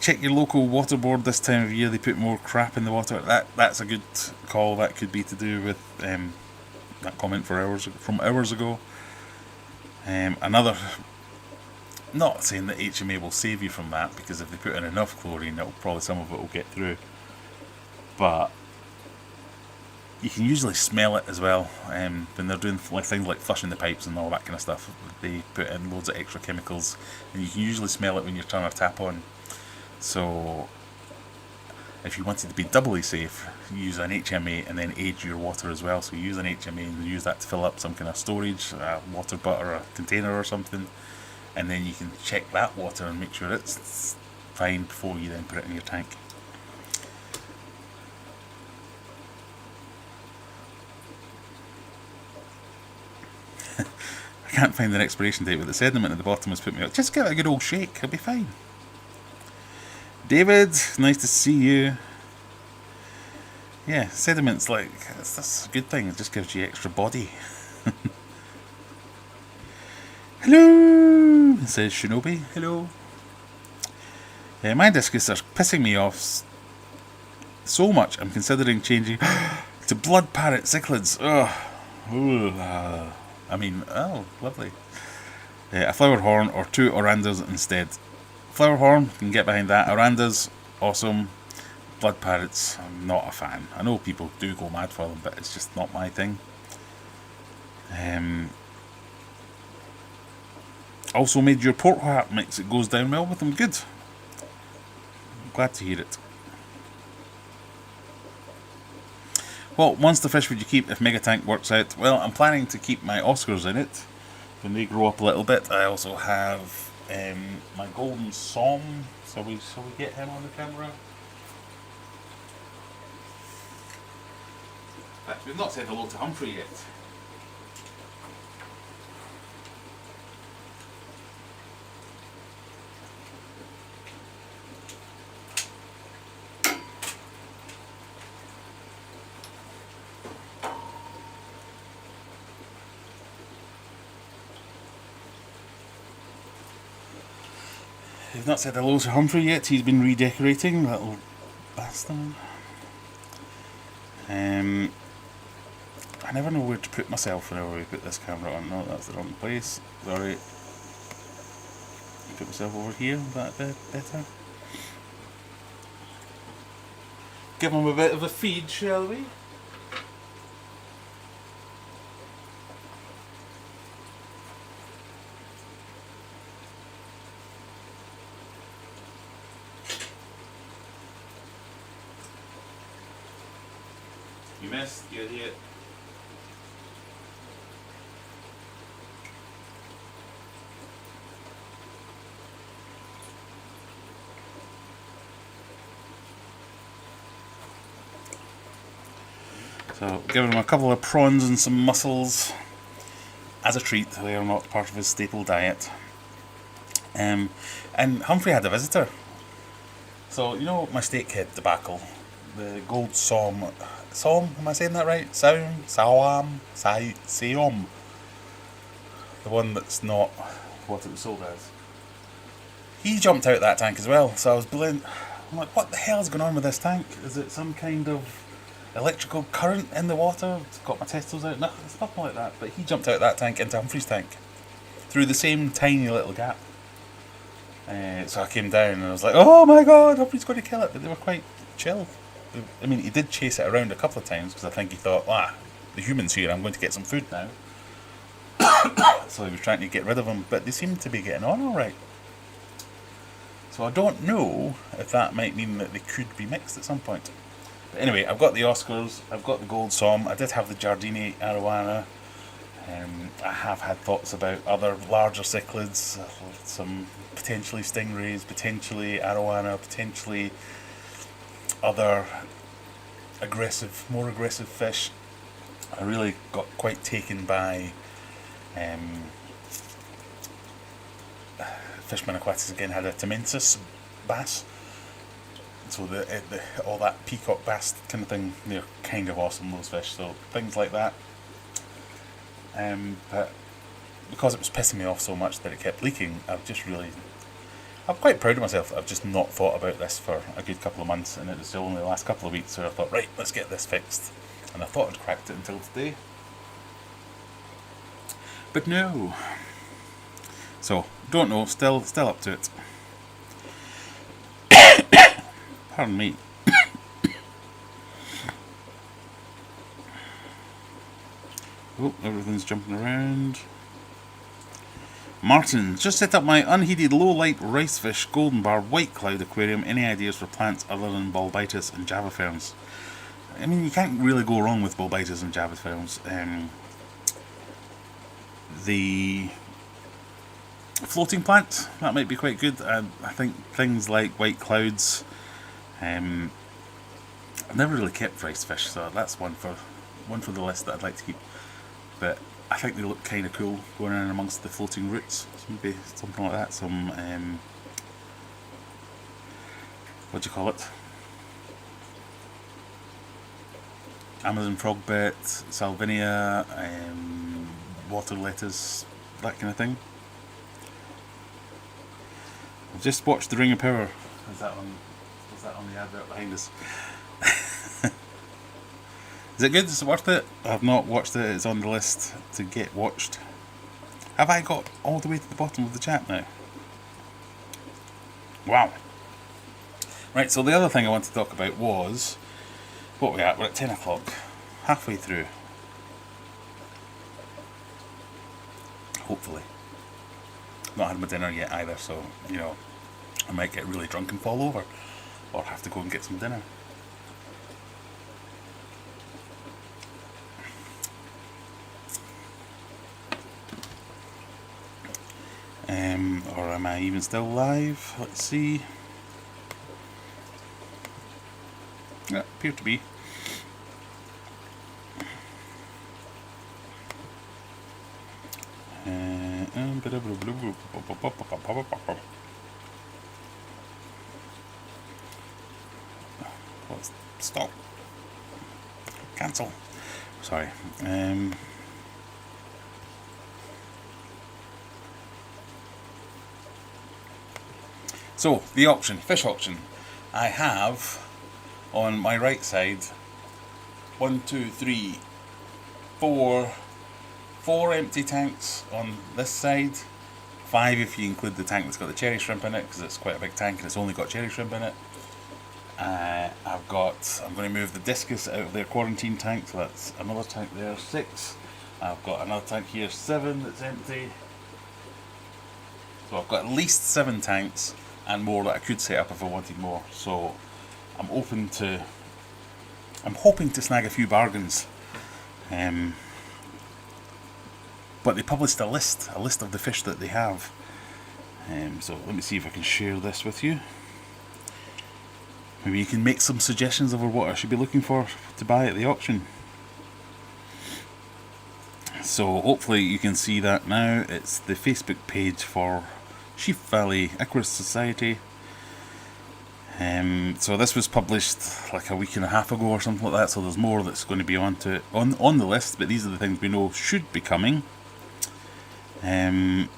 Check your local water board this time of year. They put more crap in the water. That's a good call. That could be to do with that comment from hours ago. Another, not saying that HMA will save you from that, because if they put in enough chlorine, some of it will get through. But you can usually smell it as well. When they're doing things like flushing the pipes and all that kind of stuff, they put in loads of extra chemicals, and you can usually smell it when you're turning a tap on. So if you wanted to be doubly safe, use an HMA and then age your water as well. So you use an HMA and use that to fill up some kind of storage, a water butt or a container or something, and then you can check that water and make sure it's fine before you then put it in your tank. I can't find an expiration date, but the sediment at the bottom has put me up. Just give it a good old shake, it'll be fine. David, nice to see you. Yeah, sediment's that's a good thing. It just gives you extra body. Hello, says Shinobi. Hello. My discus are pissing me off so much. I'm considering changing to blood parrot cichlids. Oh, lovely. A flower horn or 2 orandas instead. Flower horn, you can get behind that. Orandas, awesome. Blood parrots, I'm not a fan. I know people do go mad for them, but it's just not my thing. Also made your port heart mix. It goes down well with them. Good. Glad to hear it. Well, monster fish would you keep if Megatank works out? Well, I'm planning to keep my Oscars in it when they grow up a little bit. I also have my golden som. Shall we get him on the camera? In fact, we've not said hello to Humphrey yet. I've not said hello to Humphrey yet. He's been redecorating, little bastard. I never know where to put myself whenever we put this camera on. No, that's the wrong place. Sorry. Put myself over here. Is that a bit better? Give him a bit of a feed, shall we? You missed, you idiot. So, giving him a couple of prawns and some mussels as a treat. They are not part of his staple diet. And Humphrey had a visitor. So, you know my steakhead debacle? The gold Som. Am I saying that right? Sawam? The one that's not what it was sold as. He jumped out of that tank as well, so I was brilliant. I'm like, what the hell is going on with this tank? Is it some kind of electrical current in the water? It's got my testicles out? No, it's nothing like that. But he jumped out of that tank into Humphrey's tank through the same tiny little gap. So I came down and I was like, oh my god, Humphrey's going to kill it. But they were quite chill. I mean, he did chase it around a couple of times because I think he thought, the human's here, I'm going to get some food now. So he was trying to get rid of them, but they seemed to be getting on alright. So I don't know if that might mean that they could be mixed at some point. But anyway, I've got the Oscars, I've got the Gold Som, I did have the Giardini Arowana. I have had thoughts about other larger cichlids, some potentially stingrays, potentially arowana, potentially other more aggressive fish. I really got quite taken by Fishman Aquatics again had a Temensis bass. So all that peacock bass kind of thing, they're kind of awesome, those fish. So things like that. But because it was pissing me off so much that it kept leaking, I'm quite proud of myself. I've just not thought about this for a good couple of months, and it was only the last couple of weeks where I thought, right, let's get this fixed. And I thought I'd cracked it until today. But no. So, don't know, still up to it. Pardon me. Oh, everything's jumping around. Martin, just set up my unheated low-light ricefish golden bar white cloud aquarium. Any ideas for plants other than bulbitis and java ferns? I mean, you can't really go wrong with bulbitis and java ferns. The floating plant, that might be quite good. I think things like white clouds. I've never really kept ricefish, so that's one for the list that I'd like to keep. But I think they look kind of cool going in amongst the floating roots. So maybe something like that. Some what do you call it? Amazon frog bit, salvinia, water lettuce, that kind of thing. I've just watched The Ring of Power. Was that on the advert behind us? Is it good? Is it worth it? I've not watched it. It's on the list to get watched. Have I got all the way to the bottom of the chat now? Wow. Right, so the other thing I wanted to talk about was... What are we at? We're at 10 o'clock. Halfway through. Hopefully. Not had my dinner yet either, so, you know, I might get really drunk and fall over. Or have to go and get some dinner. Or am I even still live? Let's see. Yeah, appear to be. Stop. Cancel. Sorry. So, the auction, fish auction. I have on my right side 1, 2, 3, 4 empty tanks on this side. 5 if you include the tank that's got the cherry shrimp in it, because it's quite a big tank and it's only got cherry shrimp in it. I'm going to move the discus out of their quarantine tank, so that's another tank there, 6. I've got another tank here, 7, that's empty. So I've got at least 7 tanks and more that I could set up if I wanted more. So I'm hoping to snag a few bargains. But they published a list of the fish that they have. So let me see if I can share this with you. Maybe you can make some suggestions over what I should be looking for to buy at the auction. So hopefully you can see that now. It's the Facebook page for Sheep Valley Aquarium Society. So this was published like a week and a half ago or something like that, so there's more that's going to be on the list, but these are the things we know should be coming. A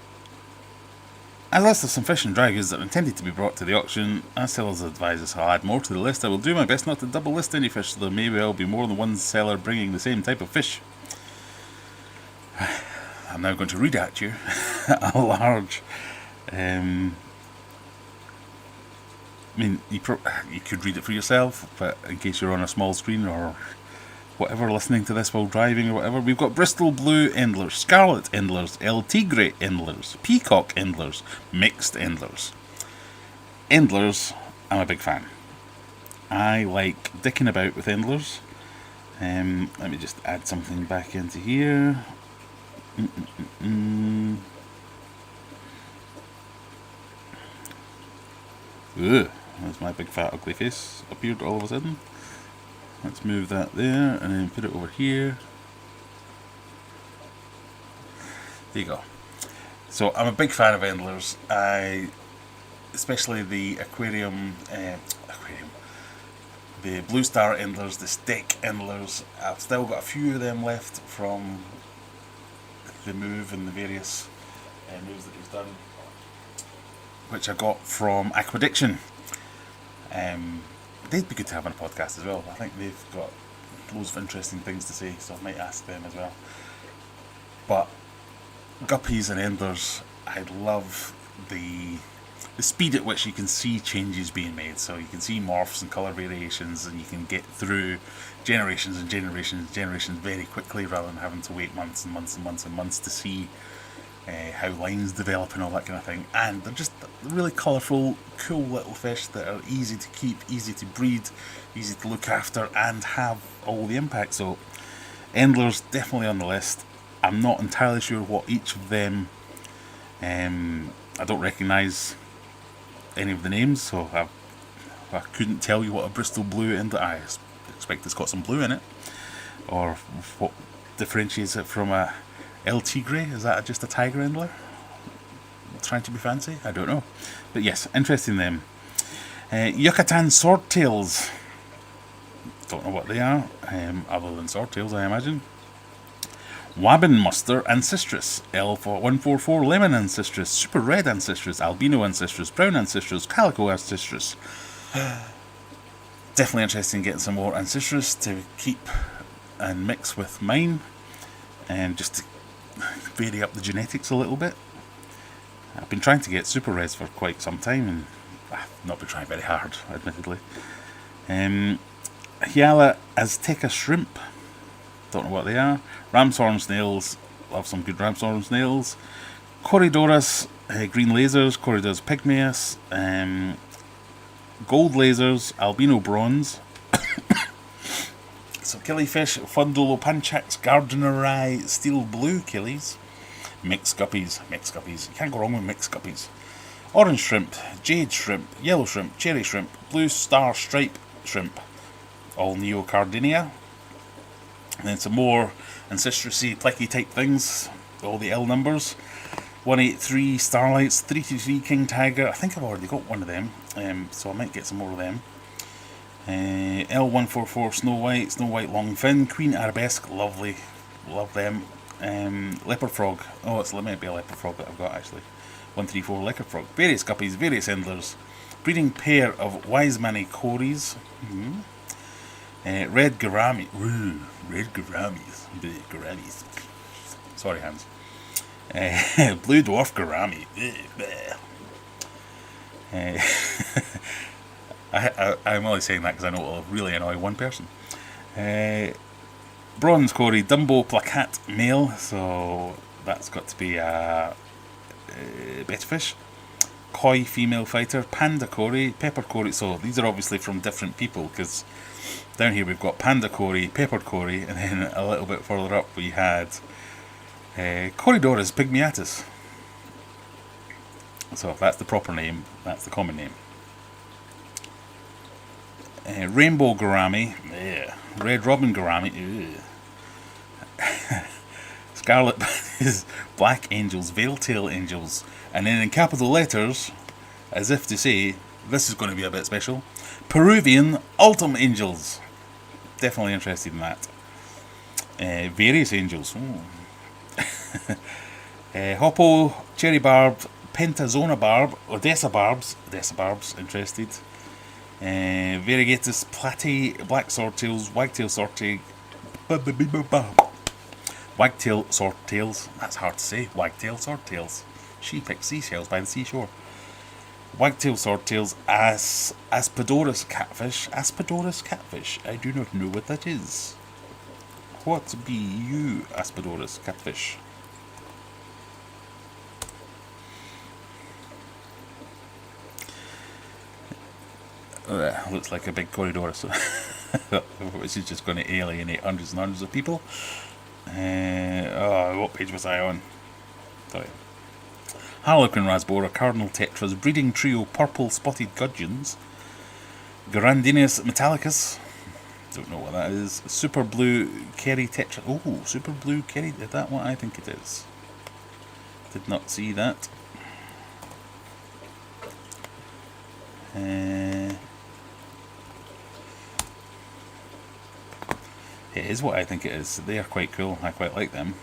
list of some fish and dry goods that are intended to be brought to the auction. As sellers advise us, I'll add more to the list. I will do my best not to double list any fish, so there may well be more than one seller bringing the same type of fish. I'm now going to read at you a large. I mean, you could read it for yourself, but in case you're on a small screen or whatever, listening to this while driving or whatever, we've got Bristol Blue Endlers, Scarlet Endlers, El Tigre Endlers, Peacock Endlers, Mixed Endlers. Endlers, I'm a big fan. I like dicking about with Endlers. Let me just add something back into here. Ugh, there's my big fat ugly face appeared all of a sudden. Let's move that there and then put it over here. There you go. So I'm a big fan of Endlers. Especially the Aquarium, the Blue Star Endlers, the Stick Endlers. I've still got a few of them left from the move and the various moves that he's done, which I got from Aquadiction. They'd be good to have on a podcast as well. I think they've got loads of interesting things to say, so I might ask them as well. But guppies and endlers, I love the speed at which you can see changes being made. So you can see morphs and colour variations, and you can get through generations and generations and generations very quickly, rather than having to wait months and months and months and months to see how lines develop and all that kind of thing. And they're just really colourful, cool little fish that are easy to keep, easy to breed, easy to look after, and have all the impact. So Endlers definitely on the list. I'm not entirely sure what each of them, I don't recognise any of the names, so I couldn't tell you what a Bristol Blue Endler. I expect it's got some blue in it, or what differentiates it from a El Tigre. Is that just a tiger endler? Trying to be fancy? I don't know. But yes, interesting them. Yucatan Swordtails. Don't know what they are, other than swordtails, I imagine. Wabin Muster Ancestress, L144 Lemon Ancestress, Super Red Ancestress, Albino Ancestress, Brown Ancestress, Calico Ancestress. Definitely interested in getting some more Ancestress to keep and mix with mine, and just to vary up the genetics a little bit. I've been trying to get Super Reds for quite some time, and I've not been trying very hard, admittedly. Hyala Azteca Shrimp, don't know what they are. Ramshorn Snails, love some good Ramshorn Snails. Corridorus Green Lasers, Corridorus Pygmaeus, Gold Lasers, Albino Bronze. So Killifish, Fundolo Panchax, Gardnerite, Steel Blue Killies. Mixed guppies. You can't go wrong with mixed guppies. Orange shrimp, jade shrimp, yellow shrimp, cherry shrimp, blue star stripe shrimp. All Neocardinia. And then some more Ancestressy, Plecky type things. All the L numbers. 183 Starlights, 323 King Tiger. I think I've already got one of them, so I might get some more of them. L144 Snow White Longfin, Queen Arabesque, lovely, love them. Leopard Frog, it might be a Leopard Frog that I've got actually. 134 Leopard Frog, various guppies, various endlers. breeding pair of Wisemani Cories. Red Gouramis. Ooh, red Gouramis. Bleh, Gouramis. Sorry, Hans. Blue Dwarf Gourami. I'm only saying that because I know it'll really annoy one person. Bronze Cory Dumbo Placat male, so that's got to be a betta fish. Koi female fighter, Panda Cory, Peppered Cory. So these are obviously from different people, because down here we've got Panda Cory, Peppered Cory, and then a little bit further up we had Corydoras pygmaeatus. So if that's the proper name, that's the common name. Rainbow Gourami, Red Robin Gourami, Scarlet is Black Angels, Veiltail Angels, and then in capital letters, as if to say, this is going to be a bit special, Peruvian Ultim Angels. Definitely interested in that. Various angels. Hoppo, Cherry Barb, Pentazona Barb, Odessa Barbs, interested. Variegatus Platy, Black Swordtails, Wagtail Swordtail, Wagtail Swordtails, that's hard to say, Wagtail Swordtails. She picked seashells by the seashore. Wagtail Swordtails, Aspidorus Catfish, I do not know what that is. What be you, Aspidorus Catfish? Looks like a big Corydoras, which is just going to alienate hundreds and hundreds of people. What page was I on? Sorry. Harlequin Rasbora, Cardinal Tetras, Breeding Trio, Purple Spotted Gudgeons, Grandinus Metallicus, don't know what that is, Super Blue Kerry Tetra, oh, Super Blue Kerry, is that what I think it is? Did not see that. It is what I think it is. They are quite cool. I quite like them.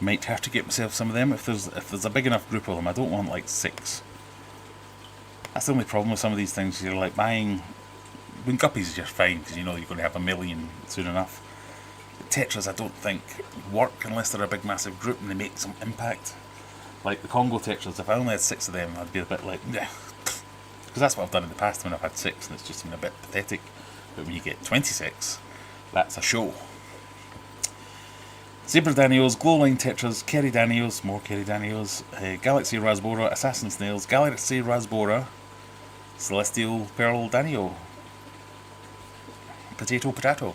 Might have to get myself some of them if there's a big enough group of them. I don't want like 6. That's the only problem with some of these things. You're like buying. When guppies is just fine because you know you're going to have a million soon enough. But tetras, I don't think work unless they're a big massive group and they make some impact. Like the Congo tetras, if I only had 6 of them, I'd be a bit like, yeah. Because that's what I've done in the past when I've had 6 and it's just been a bit pathetic. But when you get 26, that's a show. Zebra Danios, Glowline Tetras, Kerry Danios, more Kerry Danios, Galaxy Rasbora, Assassin Snails, Galaxy Rasbora, Celestial Pearl Danio, Potato.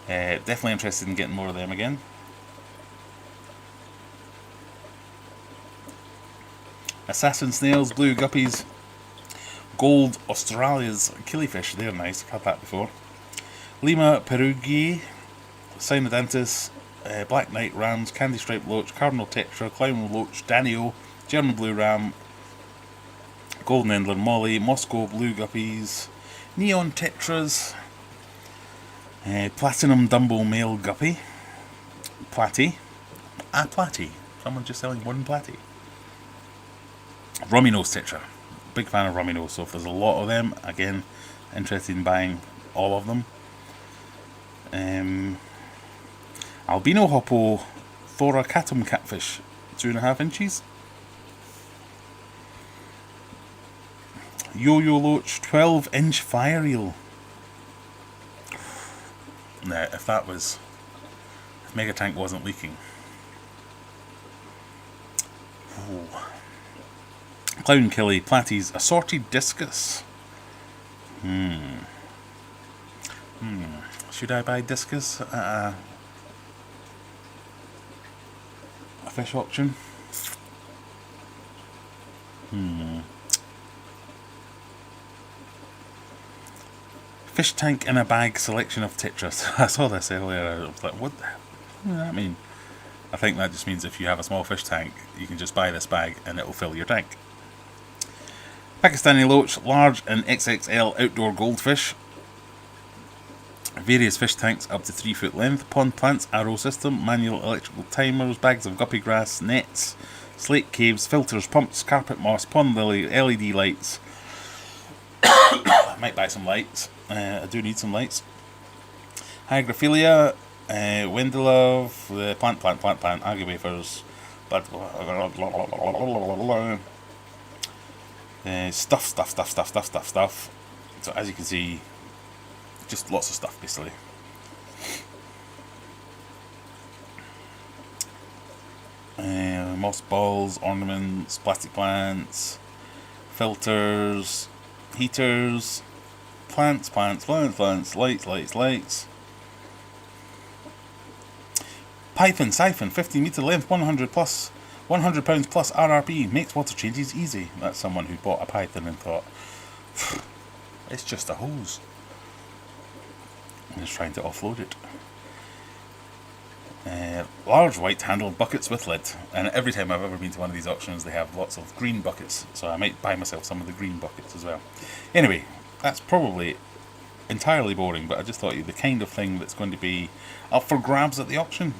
Definitely interested in getting more of them again. Assassin Snails, Blue Guppies, Gold Australia's Killifish, they're nice, I've had that before. Lima Perugi, Cynodantis, Black Knight Rams, Candy Stripe Loach, Cardinal Tetra, Clown Loach, Danio, German Blue Ram, Golden Endler Molly, Moscow Blue Guppies, Neon Tetras, Platinum Dumbo Male Guppy, Platy, Platy, someone just selling one Platy. Rummy Nose Tetra, big fan of Rummy Nose, so if there's a lot of them, again, interested in buying all of them. Albino Hoppo Thoracatum Catfish, 2.5 inches. Yo-Yo Loach, 12-inch Fire Eel. Now, if Megatank wasn't leaking. Ooh. Clown Killy, Platies, Assorted Discus. Should I buy discus at a fish auction? Fish tank in a bag selection of tetras. I saw this earlier. I was like, what does that mean? I think that just means if you have a small fish tank, you can just buy this bag and it will fill your tank. Pakistani Loach, large and XXL outdoor goldfish. Various fish tanks up to 3 foot length. Pond plants, arrow system, manual electrical timers, bags of guppy grass, nets, slate caves, filters, pumps, carpet moss, pond lily, LED lights. I might buy some lights. I do need some lights. Hygrophila, Wendelove, plant, agawafers, but stuff. So as you can see, just lots of stuff basically. Moss balls, ornaments, plastic plants, filters, heaters, plants, lights. Python, siphon, 15 metre length, 100 plus, £100 plus RRP, makes water changes easy. That's someone who bought a Python and thought, it's just a hose. And is trying to offload it. Large white handled buckets with lid, and every time I've ever been to one of these auctions they have lots of green buckets, so I might buy myself some of the green buckets as well. Anyway, that's probably entirely boring, but I just thought the kind of thing that's going to be up for grabs at the auction.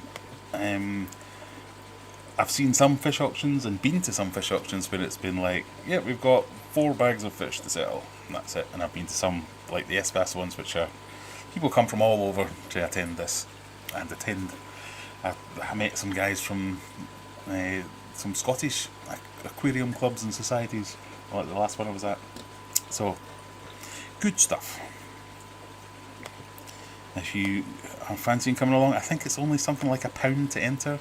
I've seen some fish auctions and been to some fish auctions where it's been like, yeah, we've got 4 bags of fish to sell, and that's it. And I've been to some, like the S-Bass ones, which are, people come from all over to attend this, and I met some guys from some Scottish aquarium clubs and societies, like the last one I was at. So, good stuff. If you are fancying coming along, I think it's only something like £1 to enter.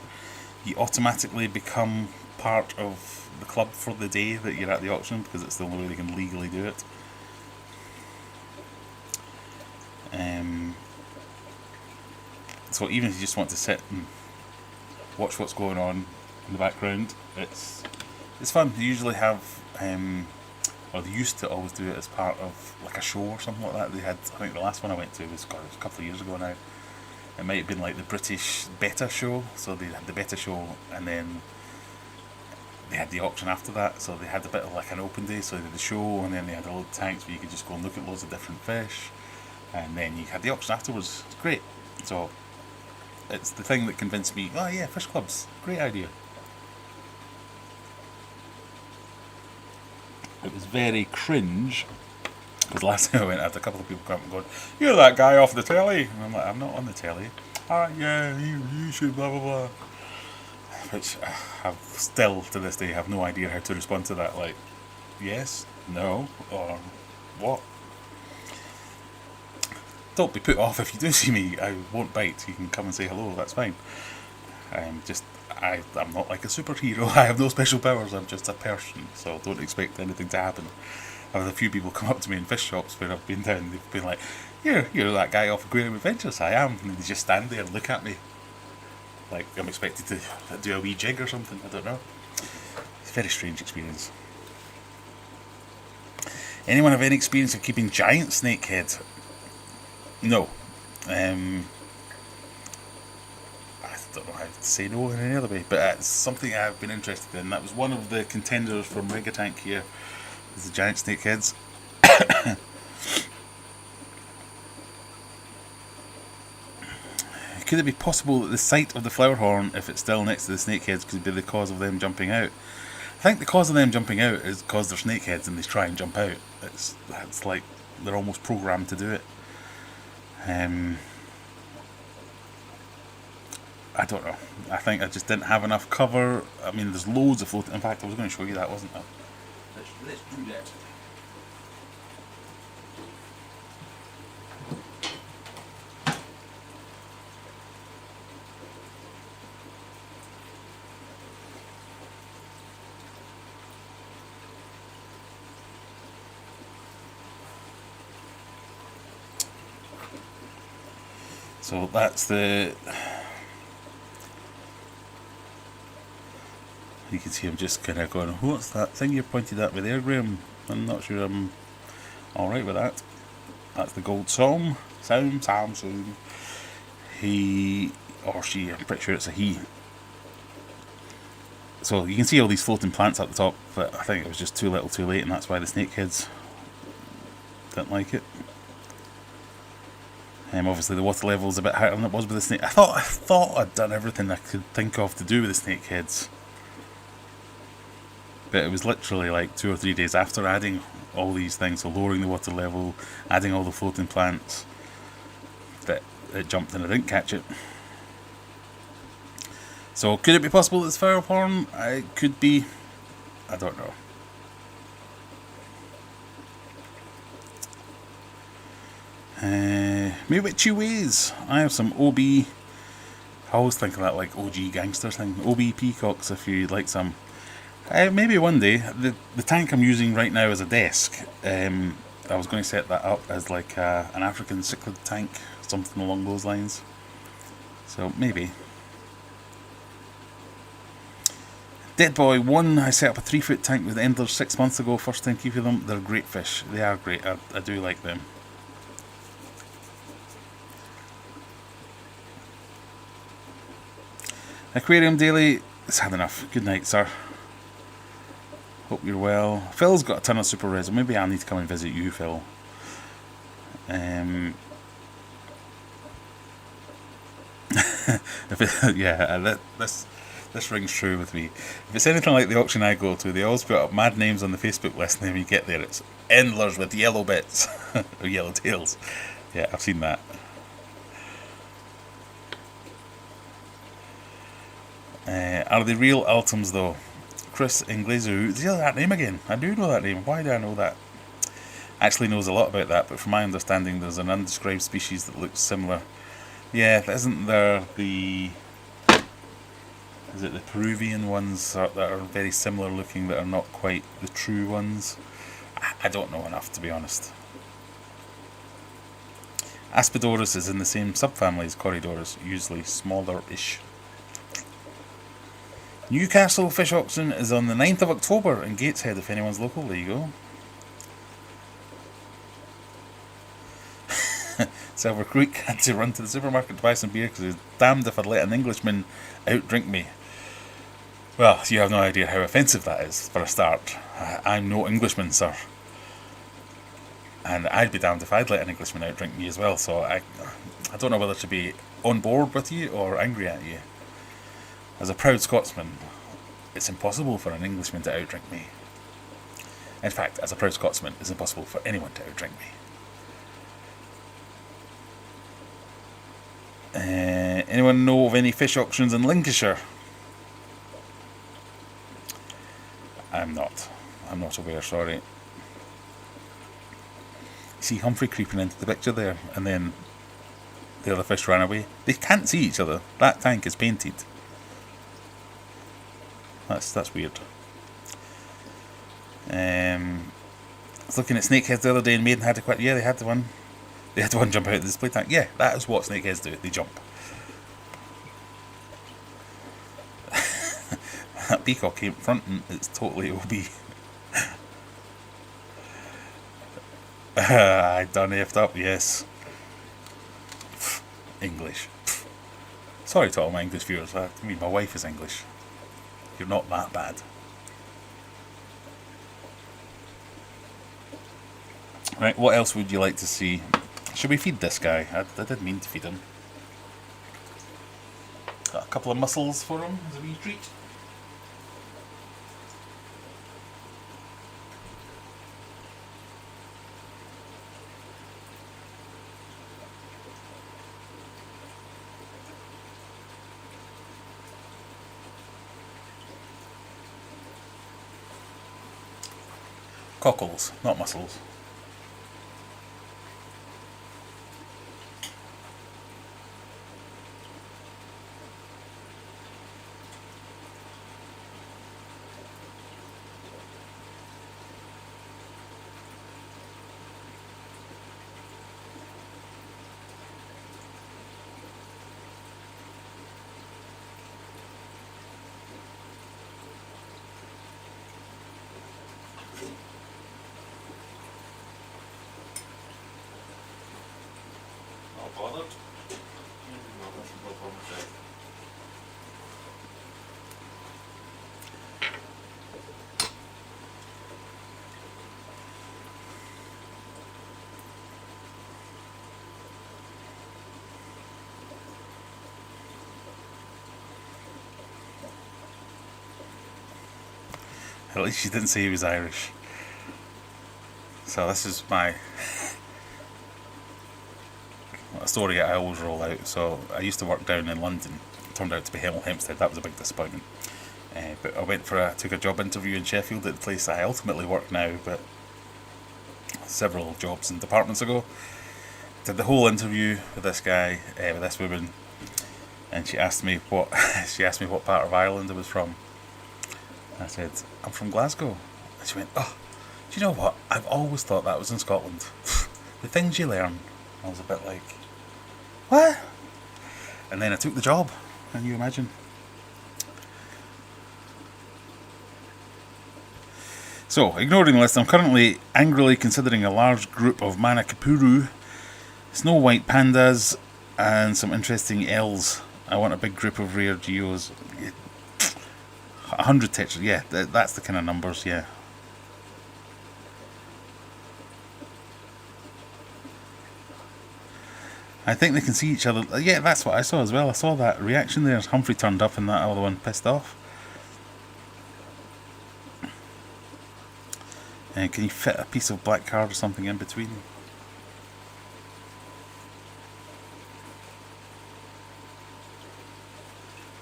You automatically become part of the club for the day that you're at the auction, because it's the only way they can legally do it. So even if you just want to sit and watch what's going on in the background, it's fun. They usually have, or they used to always do it as part of like a show or something like that. They had, I think the last one I went to was a couple of years ago now. It might have been like the British Betta show, so they had the Betta show and then they had the auction after that, so they had a bit of like an open day, so they did the show and then they had a load of tanks where you could just go and look at loads of different fish, and then you had the auction afterwards. It's great. So it's the thing that convinced me, oh yeah, fish clubs, great idea. It was very cringe, because last time I went, I had a couple of people come up and going, you're that guy off the telly. And I'm like, I'm not on the telly. Yeah, you should, blah blah blah. Which I've still, to this day, have no idea how to respond to that. Like, yes, no, or what? Don't be put off if you do see me. I won't bite. You can come and say hello, that's fine. I'm not like a superhero. I have no special powers. I'm just a person, so don't expect anything to happen. I've had a few people come up to me in fish shops where I've been down. They've been like, "You're that guy off Aquarium Adventures." I am, and they just stand there and look at me like I'm expected to do a wee jig or something. I don't know. It's a very strange experience. Anyone have any experience of keeping giant snakeheads? No. I don't know how to say no in any other way, but it's something I've been interested in. That was one of the contenders for MEGATANK here, is the giant snakeheads. Could it be possible that the sight of the flower horn, if it's still next to the snakeheads, could be the cause of them jumping out? I think the cause of them jumping out is because they're snakeheads and they try and jump out. It's like they're almost programmed to do it. I don't know. I think I just didn't have enough cover. I mean, there's loads of floating. In fact, I was going to show you that, wasn't I? Let's do that. So that's the... You can see I'm just kind of going, what's that thing you pointed at me there, Graham? I'm not sure I'm alright with that. That's the gold Somme. He or she, I'm pretty sure it's a he. So you can see all these floating plants at the top, but I think it was just too little too late, and that's why the snakeheads didn't like it. Obviously the water level is a bit higher than it was with the snake. I thought I'd done everything I could think of to do with the snakeheads. But it was literally like 2 or 3 days after adding all these things, so lowering the water level, adding all the floating plants, that it jumped and I didn't catch it. So could it be possible that it's fire porn? It could be. I don't know. Maybe with two ways. I have some OB. I always think of that like OG gangster thing. OB peacocks if you'd like some. Maybe one day. The tank I'm using right now is a desk. I was going to set that up as like an African cichlid tank, something along those lines. So maybe. Dead Boy 1, I set up a 3-foot tank with endlers 6 months ago. First time keeping them. They're great fish. They are great. I do like them. Aquarium Daily, it's had enough. Good night, sir. Hope you're well. Phil's got a ton of super res. Maybe I'll need to come and visit you, Phil. This rings true with me. If it's anything like the auction I go to, they always put up mad names on the Facebook list, and then when you get there, it's endlers with yellow bits or yellow tails. Yeah, I've seen that. Are they real Ultims though? Chris Inglesu. Is that name again? I do know that name. Why do I know that? Actually knows a lot about that, but from my understanding there's an undescribed species that looks similar. Yeah, isn't there the... Is it the Peruvian ones that are very similar looking that are not quite the true ones? I don't know enough, to be honest. Aspidorus is in the same subfamily as Corydorus, usually smaller-ish. Newcastle Fish Auction is on the 9th of October in Gateshead, if anyone's local. There you go. Silver Creek had to run to the supermarket to buy some beer because he was damned if I'd let an Englishman outdrink me. Well, you have no idea how offensive that is, for a start. I'm no Englishman, sir. And I'd be damned if I'd let an Englishman outdrink me as well, so I don't know whether to be on board with you or angry at you. As a proud Scotsman, it's impossible for an Englishman to outdrink me. In fact, as a proud Scotsman, it's impossible for anyone to outdrink me. Anyone know of any fish auctions in Lincolnshire? I'm not aware, sorry. See Humphrey creeping into the picture there, and then the other fish ran away. They can't see each other. That tank is painted. That's weird. I was looking at snakeheads the other day and Maiden had to quit. Yeah, they had one. They had one jump out of the display tank. Yeah, that is what snakeheads do. They jump. That peacock came fronting. It's totally OB. I done effed up, yes. English. Sorry to all my English viewers. I mean, my wife is English. You're not that bad. Right, what else would you like to see? Should we feed this guy? I didn't mean to feed him. Got a couple of mussels for him as a wee treat. Cockles, not mussels. Bothered. At least she didn't say he was Irish. So this is my a story I always roll out. So I used to work down in London. It turned out to be Hemel Hempstead. That was a big disappointment. But I took a job interview in Sheffield at the place I ultimately work now, but several jobs and departments ago. Did the whole interview with this guy, with this woman, and she asked me what part of Ireland I was from. I said, I'm from Glasgow. And she went, oh, do you know what? I've always thought that was in Scotland. The things you learn. I was a bit like, what? And then I took the job. Can you imagine? So, ignoring the list, I'm currently angrily considering a large group of Manakapuru, snow white pandas, and some interesting elves. I want a big group of rare geos. 100 textures, yeah, that's the kind of numbers, yeah. I think they can see each other. Yeah, that's what I saw as well. I saw that reaction there as Humphrey turned up and that other one pissed off. Can you fit a piece of black card or something in between?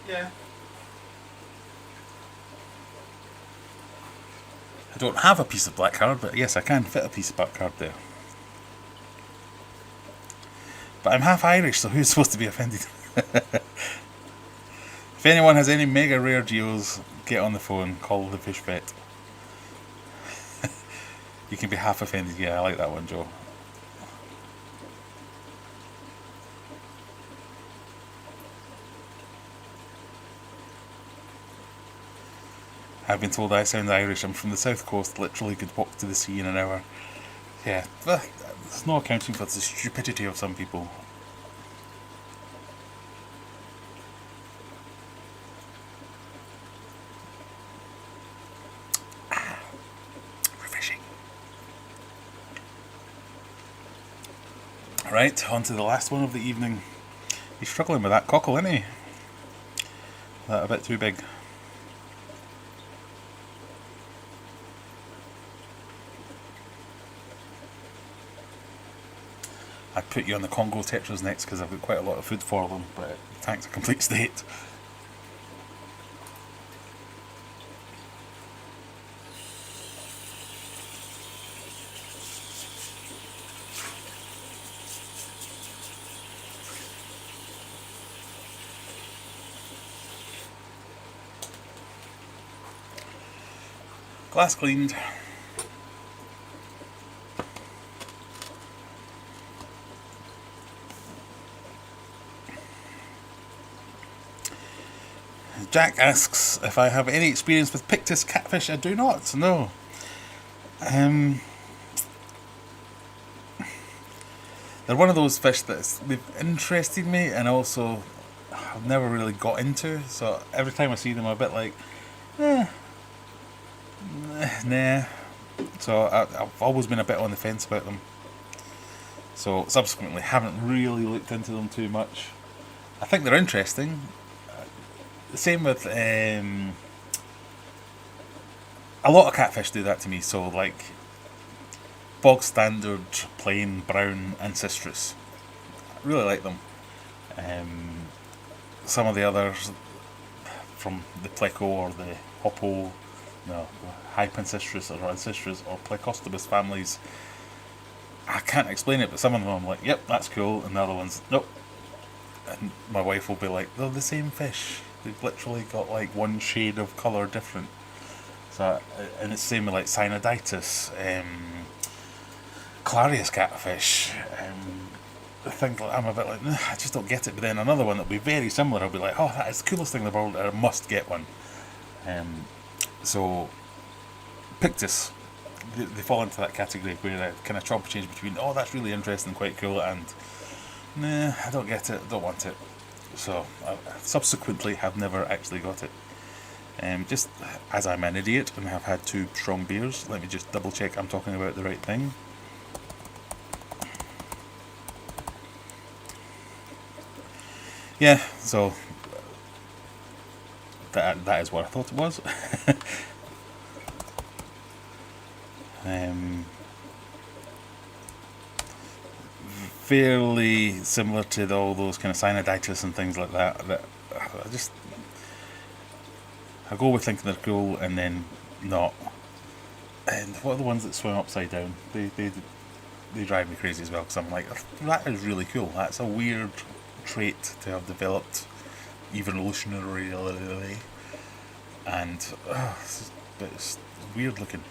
Yeah. I don't have a piece of black card, but yes, I can fit a piece of black card there. But I'm half Irish, so who's supposed to be offended? If anyone has any mega rare geos, get on the phone, call the fish vet. You can be half offended. Yeah, I like that one, Joe. I've been told I sound Irish. I'm from the south coast, literally could walk to the sea in an hour. Yeah, there's no accounting for the stupidity of some people. Refreshing. Right, on to the last one of the evening. He's struggling with that cockle, isn't he? That a bit too big. I'd put you on the Congo tetras next because I've got quite a lot of food for them, but the tank's a complete state. Glass cleaned. Jack asks if I have any experience with Pictus catfish. I do not, no. They're one of those fish they've interested me and also I've never really got into. So every time I see them I'm a bit like, nah. So I've always been a bit on the fence about them. So subsequently haven't really looked into them too much. I think they're interesting. The same with a lot of catfish do that to me. So like bog standard, plain, brown and citrus. I really like them. Some of the others from the pleco or the hoppo, no, hypancistrus or ancistrus or plecostibus families, I can't explain it, but some of them I'm like, yep, that's cool, and the other ones, nope. And my wife will be like, they're the same fish. They've literally got like one shade of colour different. So, and it's the same with like cyanodytis, Clarius catfish. I think like, I'm a bit like, I just don't get it. But then another one that'll be very similar, I'll be like, oh, that is the coolest thing in the world. I must get one. So, Pictus, they fall into that category where I kind of chop change between, oh, that's really interesting, quite cool, and nah, I don't get it, don't want it. So, I subsequently have never actually got it. Just as I'm an idiot and have had 2 strong beers, let me just double check I'm talking about the right thing. Yeah, so that is what I thought it was. Fairly similar to all those kind of cyaniditis and things like that. I go with thinking they're cool and then not. And what are the ones that swim upside down? They drive me crazy as well, because I'm like, that is really cool. That's a weird trait to have developed evolutionarily, and it's weird looking.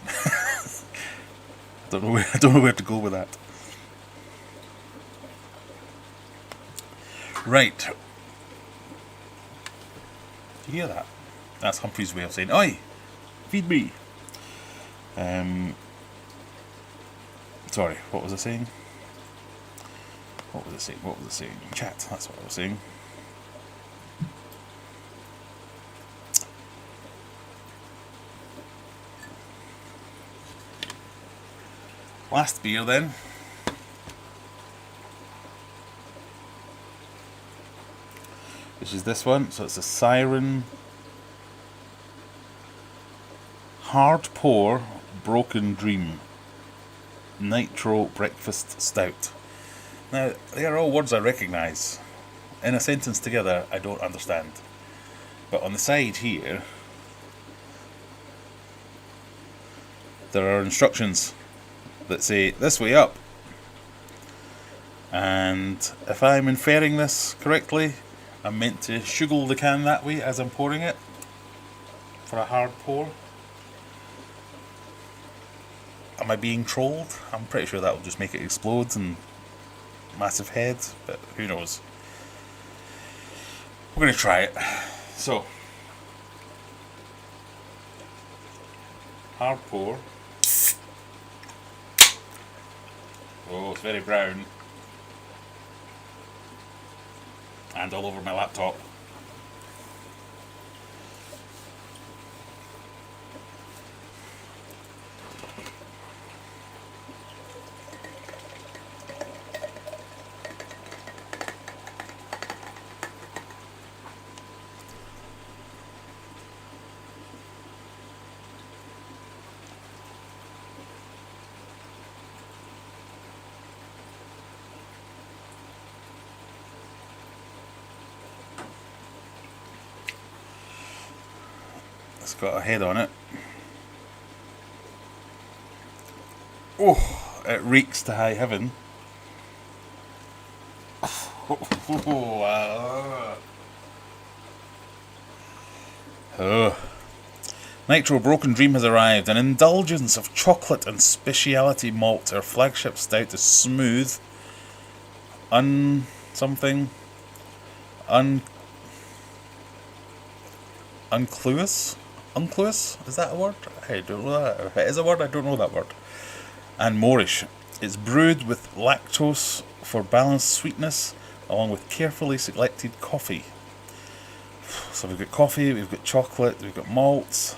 I don't know where to go with that. Right. Do you hear that? That's Humphrey's way of saying, "Oi, feed me." Sorry, what was I saying? What was I saying? Chat, that's what I was saying. Last beer then. Which is this one. So it's a Siren Hard Pour Broken Dream Nitro Breakfast Stout. Now, they are all words I recognise. In a sentence together, I don't understand. But on the side here, there are instructions that say, this way up. And if I'm inferring this correctly, I'm meant to shuggle the can that way as I'm pouring it for a hard pour. Am I being trolled? I'm pretty sure that will just make it explode and massive head, but who knows. We're going to try it. So, hard pour. Oh, it's very brown. And all over my laptop. It's got a head on it. Oh, it reeks to high heaven. Nitro Broken Dream has arrived. An indulgence of chocolate and speciality malt. Our flagship stout is smooth, uncluous. Uncluous? Is that a word? I don't know that. If it is a word, I don't know that word. And Moorish. It's brewed with lactose for balanced sweetness, along with carefully selected coffee. So we've got coffee, we've got chocolate, we've got malts,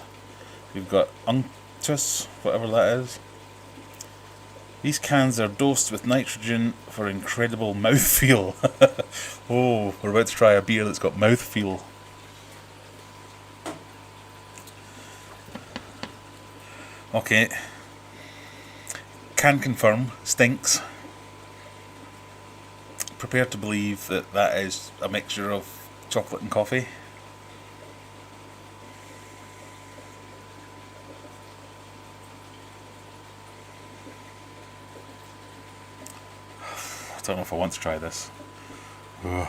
we've got unctus, whatever that is. These cans are dosed with nitrogen for incredible mouthfeel. Oh, we're about to try a beer that's got mouthfeel. Okay. Can confirm, stinks. Prepare to believe that that is a mixture of chocolate and coffee. I don't know if I want to try this. Ugh.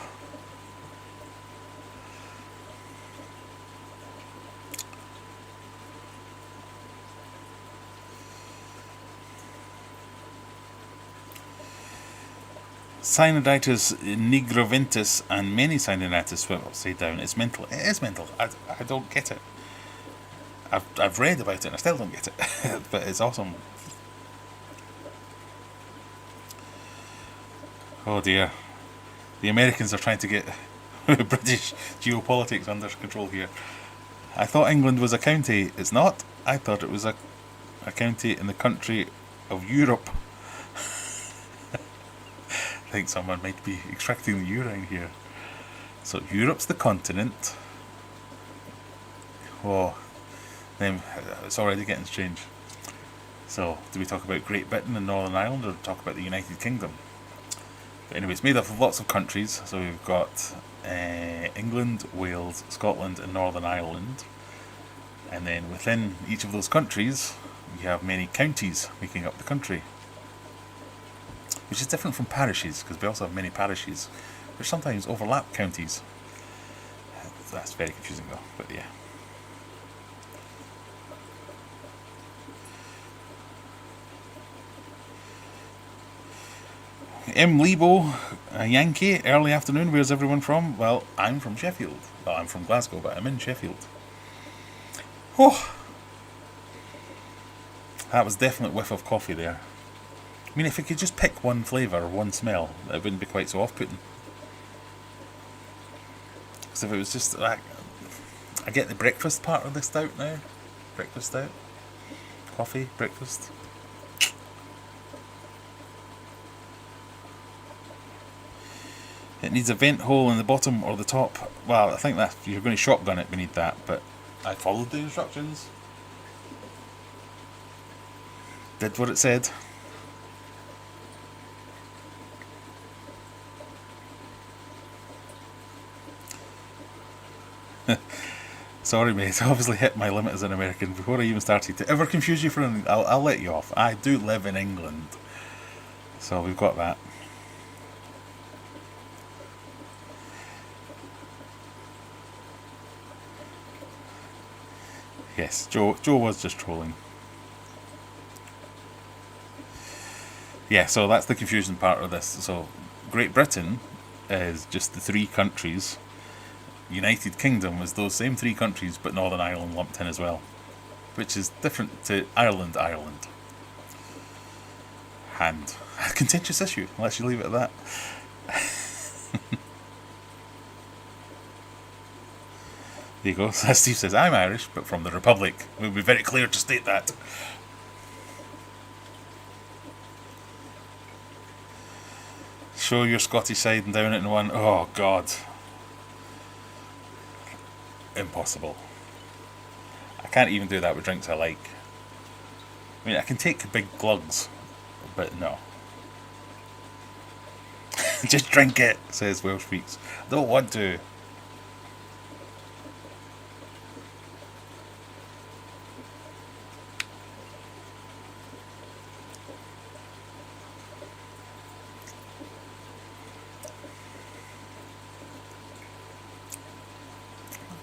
Cyaniditis nigroventis and many cyaniditis swim upside down. It's mental. It is mental. I don't get it. I've read about it and I still don't get it. But it's awesome. Oh dear. The Americans are trying to get British geopolitics under control here. I thought England was a county. It's not. I thought it was a county in the country of Europe. I think someone might be extracting the urine here. So Europe's the continent. Oh, then it's already getting strange. So, do we talk about Great Britain and Northern Ireland, or talk about the United Kingdom? But anyway, it's made up of lots of countries. So we've got England, Wales, Scotland, and Northern Ireland. And then within each of those countries, you have many counties making up the country, which is different from parishes, because we also have many parishes, which sometimes overlap counties. That's very confusing though, but yeah. M. Lebo, a Yankee, early afternoon, where's everyone from? Well, I'm from Sheffield. Well, I'm from Glasgow, but I'm in Sheffield. Oh! That was definitely a whiff of coffee there. I mean, if you could just pick one flavour or one smell, it wouldn't be quite so off-putting. Because if it was just... I get the breakfast part of the stout now. Breakfast stout. Coffee, breakfast. It needs a vent hole in the bottom or the top. Well, I think that if you're going to shotgun it, we need that, but I followed the instructions. Did what it said. Sorry mate, I obviously hit my limit as an American before I even started to ever confuse you for anything. I'll let you off. I do live in England. So we've got that. Yes, Joe was just trolling. Yeah, so that's the confusing part of this. So Great Britain is just the three countries. United Kingdom is those same three countries, but Northern Ireland lumped in as well, which is different to Ireland. And a contentious issue, unless you leave it at that. There you go. As Steve says, I'm Irish, but from the Republic. We'll be very clear to state that. Show your Scottish side and down it in one. Oh, God. Impossible. I can't even do that with drinks I like. I mean, I can take big glugs, but no. Just drink it, says Welsh Freaks. I don't want to.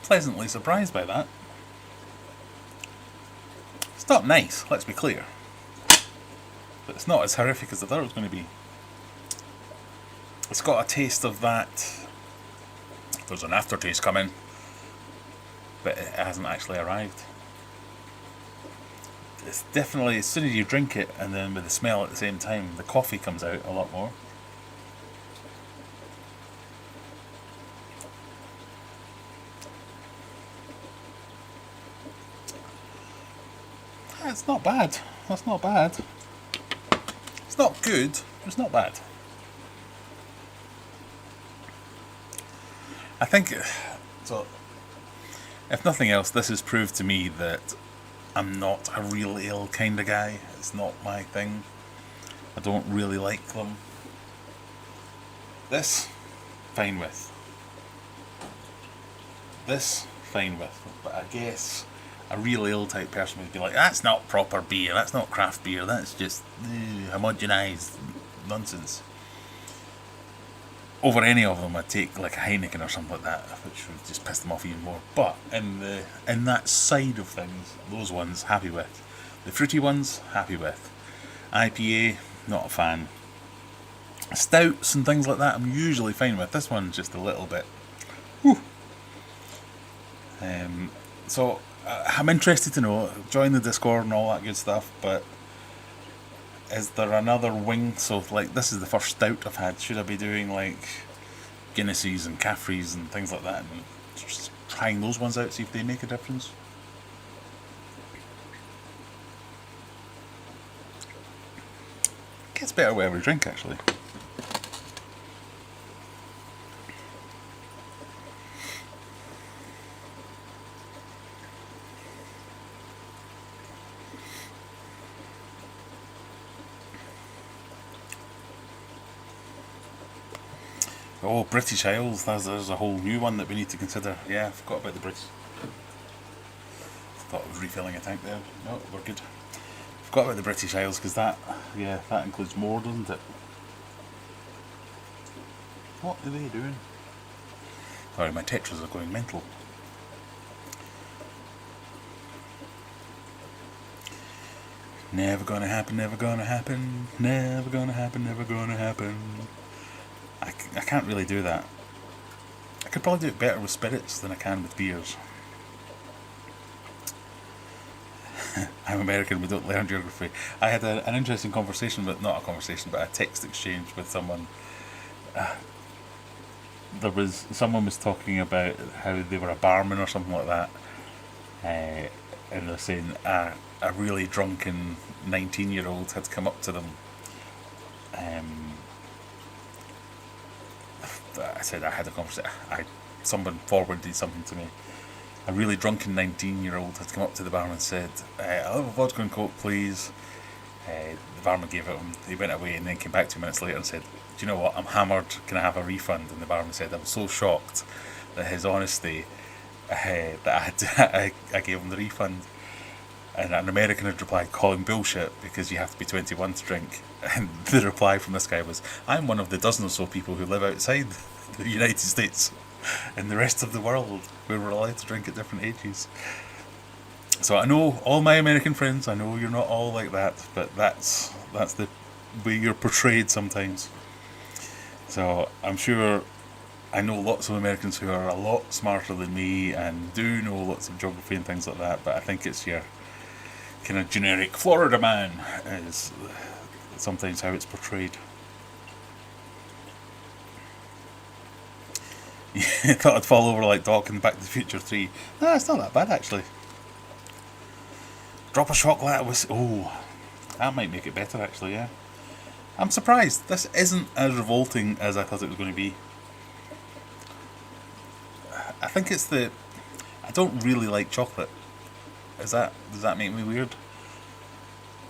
Pleasantly surprised by that. It's not nice, let's be clear. But it's not as horrific as I thought it was going to be. It's got a taste of that. There's an aftertaste coming, but it hasn't actually arrived. It's definitely, as soon as you drink it and then with the smell at the same time, the coffee comes out a lot more. It's not bad. That's not bad. It's not good. It's not bad. I think, so, if nothing else, this has proved to me that I'm not a real ale kind of guy. It's not my thing. I don't really like them. This, fine with. This, fine with. But I guess a real ale type person would be like, that's not proper beer, that's not craft beer, that's just homogenised nonsense. Over any of them I'd take like a Heineken or something like that, which would just piss them off even more. But in that side of things, those ones, happy with. The fruity ones, happy with. IPA, not a fan. Stouts and things like that I'm usually fine with. This one's just a little bit. Whew. So I'm interested to know, join the Discord and all that good stuff, but is there another wing? So like, this is the first stout I've had. Should I be doing like Guinnesses and Caffreys and things like that and just trying those ones out, see if they make a difference? Gets better with every drink actually. Oh, British Isles. There's a whole new one that we need to consider. Yeah, I forgot about the British. Thought I was refilling a tank there. No, we're good. Forgot about the British Isles because that includes more, doesn't it? What are they doing? Sorry, my Tetras are going mental. Never gonna happen, never gonna happen, never gonna happen, never gonna happen. I can't really do that. I could probably do it better with spirits than I can with beers. I'm American, we don't learn geography. I had an interesting conversation, not a conversation, but a text exchange with someone. Someone was talking about how they were a barman or something like that, and they're saying a really drunken 19-year-old had come up to them. I said I had a conversation. Someone forwarded something to me. A really drunken 19-year-old had come up to the barman and said, "I'll have a vodka and coke, please." The barman gave it him. He went away and then came back 2 minutes later and said, "Do you know what? I'm hammered. Can I have a refund?" And the barman said, "I'm so shocked at his honesty that I gave him the refund." And an American had replied, "Calling bullshit because you have to be 21 to drink." And the reply from this guy was, "I'm one of the dozen or so people who live outside the United States and the rest of the world where we're allowed to drink at different ages." So I know all my American friends, I know you're not all like that, but that's the way you're portrayed sometimes. So I'm sure I know lots of Americans who are a lot smarter than me and do know lots of geography and things like that, but I think it's your kind of generic Florida man is sometimes how it's portrayed. I thought I'd fall over like Doc in Back to the Future 3. No, it's not that bad actually. Drop a chocolate with... Oh, that might make it better actually, yeah. I'm surprised. This isn't as revolting as I thought it was going to be. I think it's I don't really like chocolate. Does that make me weird?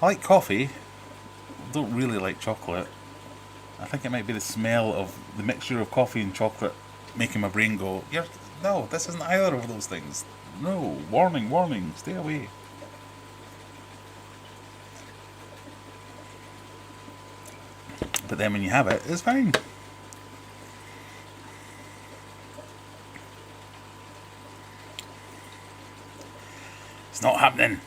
I like coffee. I don't really like chocolate. I think it might be the smell of the mixture of coffee and chocolate making my brain go, no, this isn't either of those things. No, warning, warning, stay away. But then when you have it, it's fine. It's not happening.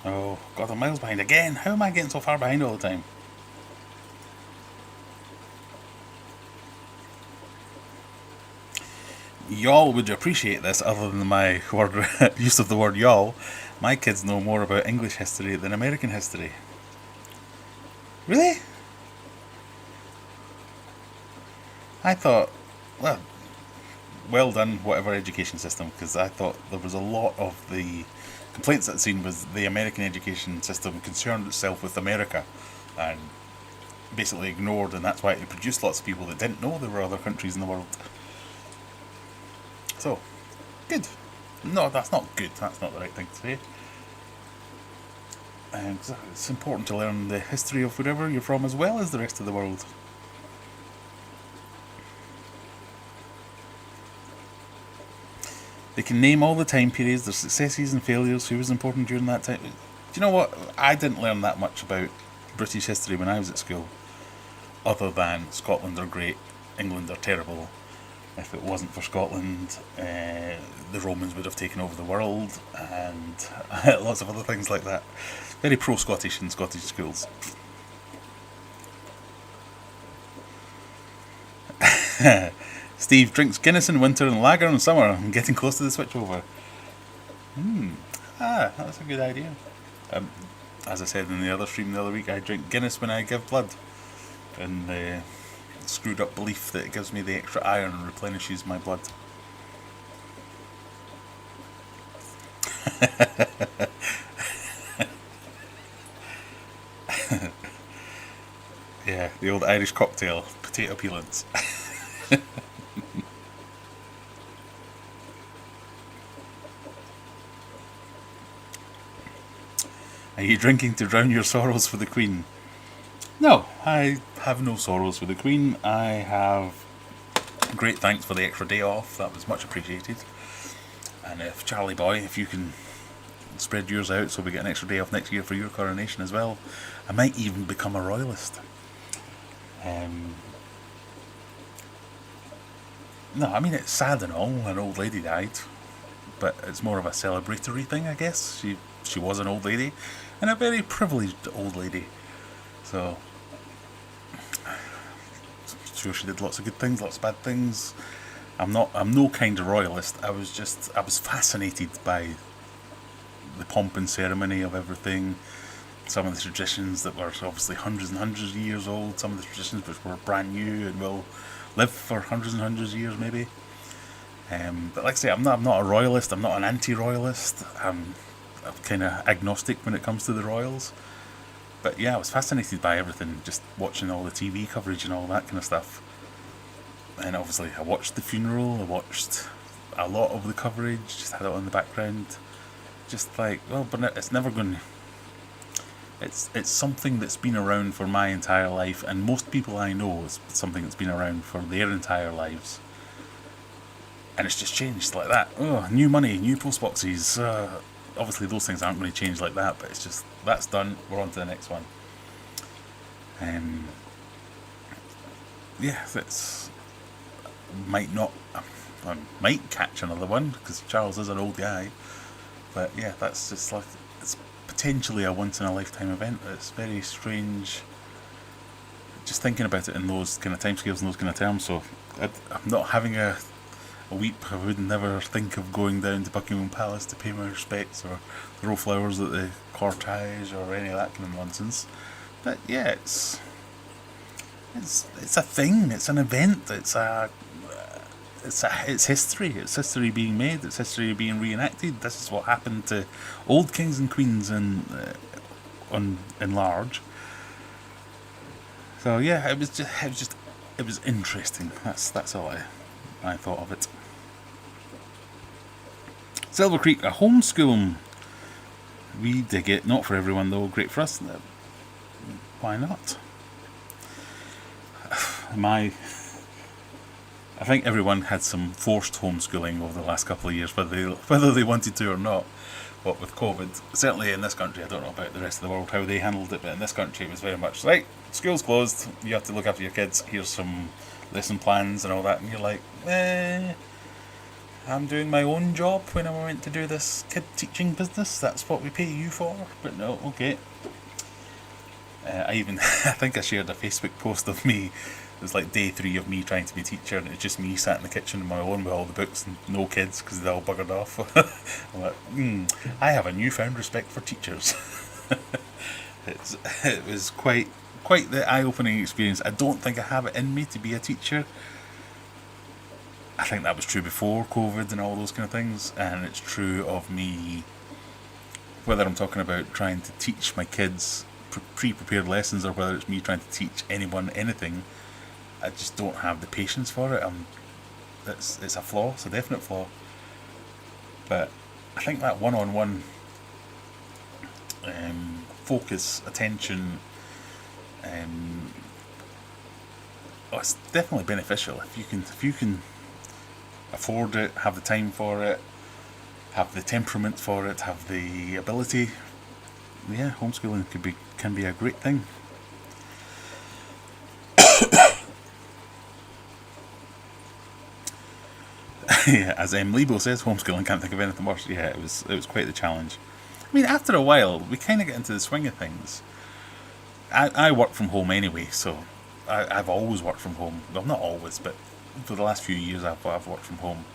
Oh, God, I'm miles behind again. How am I getting so far behind all the time? Y'all would appreciate this other than my use of the word y'all. My kids know more about English history than American history. Really? I thought, well done, whatever education system, because I thought there was a lot of the complaints I'd seen was the American education system concerned itself with America and basically ignored, and that's why it produced lots of people that didn't know there were other countries in the world. So, good. No, that's not good. That's not the right thing to say. It's important to learn the history of wherever you're from as well as the rest of the world. They can name all the time periods, their successes and failures, who was important during that time. Do you know what? I didn't learn that much about British history when I was at school, other than Scotland are great, England are terrible. If it wasn't for Scotland, the Romans would have taken over the world, and lots of other things like that. Very pro-Scottish in Scottish schools. Steve drinks Guinness in winter and lager in summer. I'm getting close to the switchover. That's a good idea. As I said in the other stream the other week, I drink Guinness when I give blood. And the screwed up belief that it gives me the extra iron and replenishes my blood. Yeah, the old Irish cocktail, potato peelings. Are you drinking to drown your sorrows for the Queen? No, I have no sorrows for the Queen. I have great thanks for the extra day off. That was much appreciated. And if Charlie boy, if you can spread yours out so we get an extra day off next year for your coronation as well, I might even become a royalist. No, I mean, it's sad and all, an old lady died, but it's more of a celebratory thing, I guess. She was an old lady, and a very privileged old lady. So, sure, she did lots of good things, lots of bad things. I'm no kind of royalist. I was fascinated by the pomp and ceremony of everything. Some of the traditions that were obviously hundreds and hundreds of years old. Some of the traditions which were brand new and will live for hundreds and hundreds of years, maybe. But like I say, I'm not a royalist. I'm not an anti-royalist. I'm kind of agnostic when it comes to the royals. But yeah, I was fascinated by everything, just watching all the TV coverage and all that kind of stuff. And obviously, I watched the funeral. I watched a lot of the coverage. Just had it on the background. Just like, well, but it's never going. It's something that's been around for my entire life, and most people I know is something that's been around for their entire lives. And it's just changed like that. Oh, new money, new post boxes. Obviously, those things aren't going to change like that, but it's just, that's done. We're on to the next one. Yeah, that's might not. I might catch another one because Charles is an old guy. But yeah, that's just like, it's potentially a once in a lifetime event. It's very strange just thinking about it in those kind of timescales and those kind of terms. So I'm not having a weep. I would never think of going down to Buckingham Palace to pay my respects or throw flowers at the cortege or any of that kind of nonsense. But yeah, it's a thing. It's an event. It's history. It's history being made. It's history being reenacted. This is what happened to old kings and queens in large. So yeah, it was interesting. That's all I thought of it. Silver Creek, a homeschool. We dig it. Not for everyone though. Great for us. Why not? I think everyone had some forced homeschooling over the last couple of years, whether they wanted to or not. What with COVID, certainly in this country, I don't know about the rest of the world how they handled it, but in this country it was very much like, school's closed, you have to look after your kids, here's some lesson plans and all that, and you're like, I'm doing my own job when I'm meant to do this kid teaching business, that's what we pay you for, but no, okay. I think I shared a Facebook post of me. It was like day 3 of me trying to be a teacher, and it's just me sat in the kitchen on my own with all the books and no kids because they all buggered off. I'm like, I have a newfound respect for teachers. It was quite the eye-opening experience. I don't think I have it in me to be a teacher. I think that was true before COVID and all those kind of things, and it's true of me, whether I'm talking about trying to teach my kids pre-prepared lessons or whether it's me trying to teach anyone anything. I just don't have the patience for it. It's a flaw. It's a definite flaw. But I think that one-on-one focus, attention, it's definitely beneficial if you can afford it, have the time for it, have the temperament for it, have the ability. Yeah, homeschooling can be a great thing. Yeah, as Lebo says, homeschooling, can't think of anything worse. Yeah, it was quite the challenge. I mean, after a while, we kind of get into the swing of things. I work from home anyway, so I've always worked from home. Well, not always, but for the last few years I've worked from home.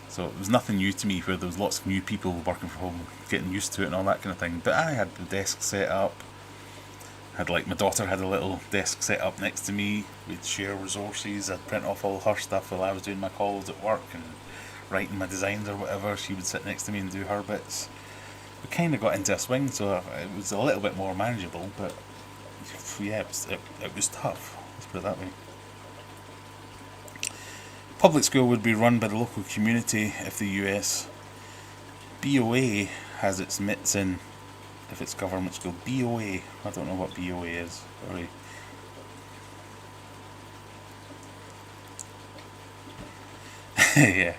So it was nothing new to me where there was lots of new people working from home, getting used to it and all that kind of thing. But I had the desk set up. My daughter had a little desk set up next to me. We'd share resources. I'd print off all her stuff while I was doing my calls at work and writing my designs or whatever. She would sit next to me and do her bits. We kind of got into a swing, so it was a little bit more manageable. But yeah, it was tough. Let's put it that way. Public school would be run by the local community if the US. BOA has its mitts in If it's government school, BOA. I don't know what BOA is. Sorry. Yeah.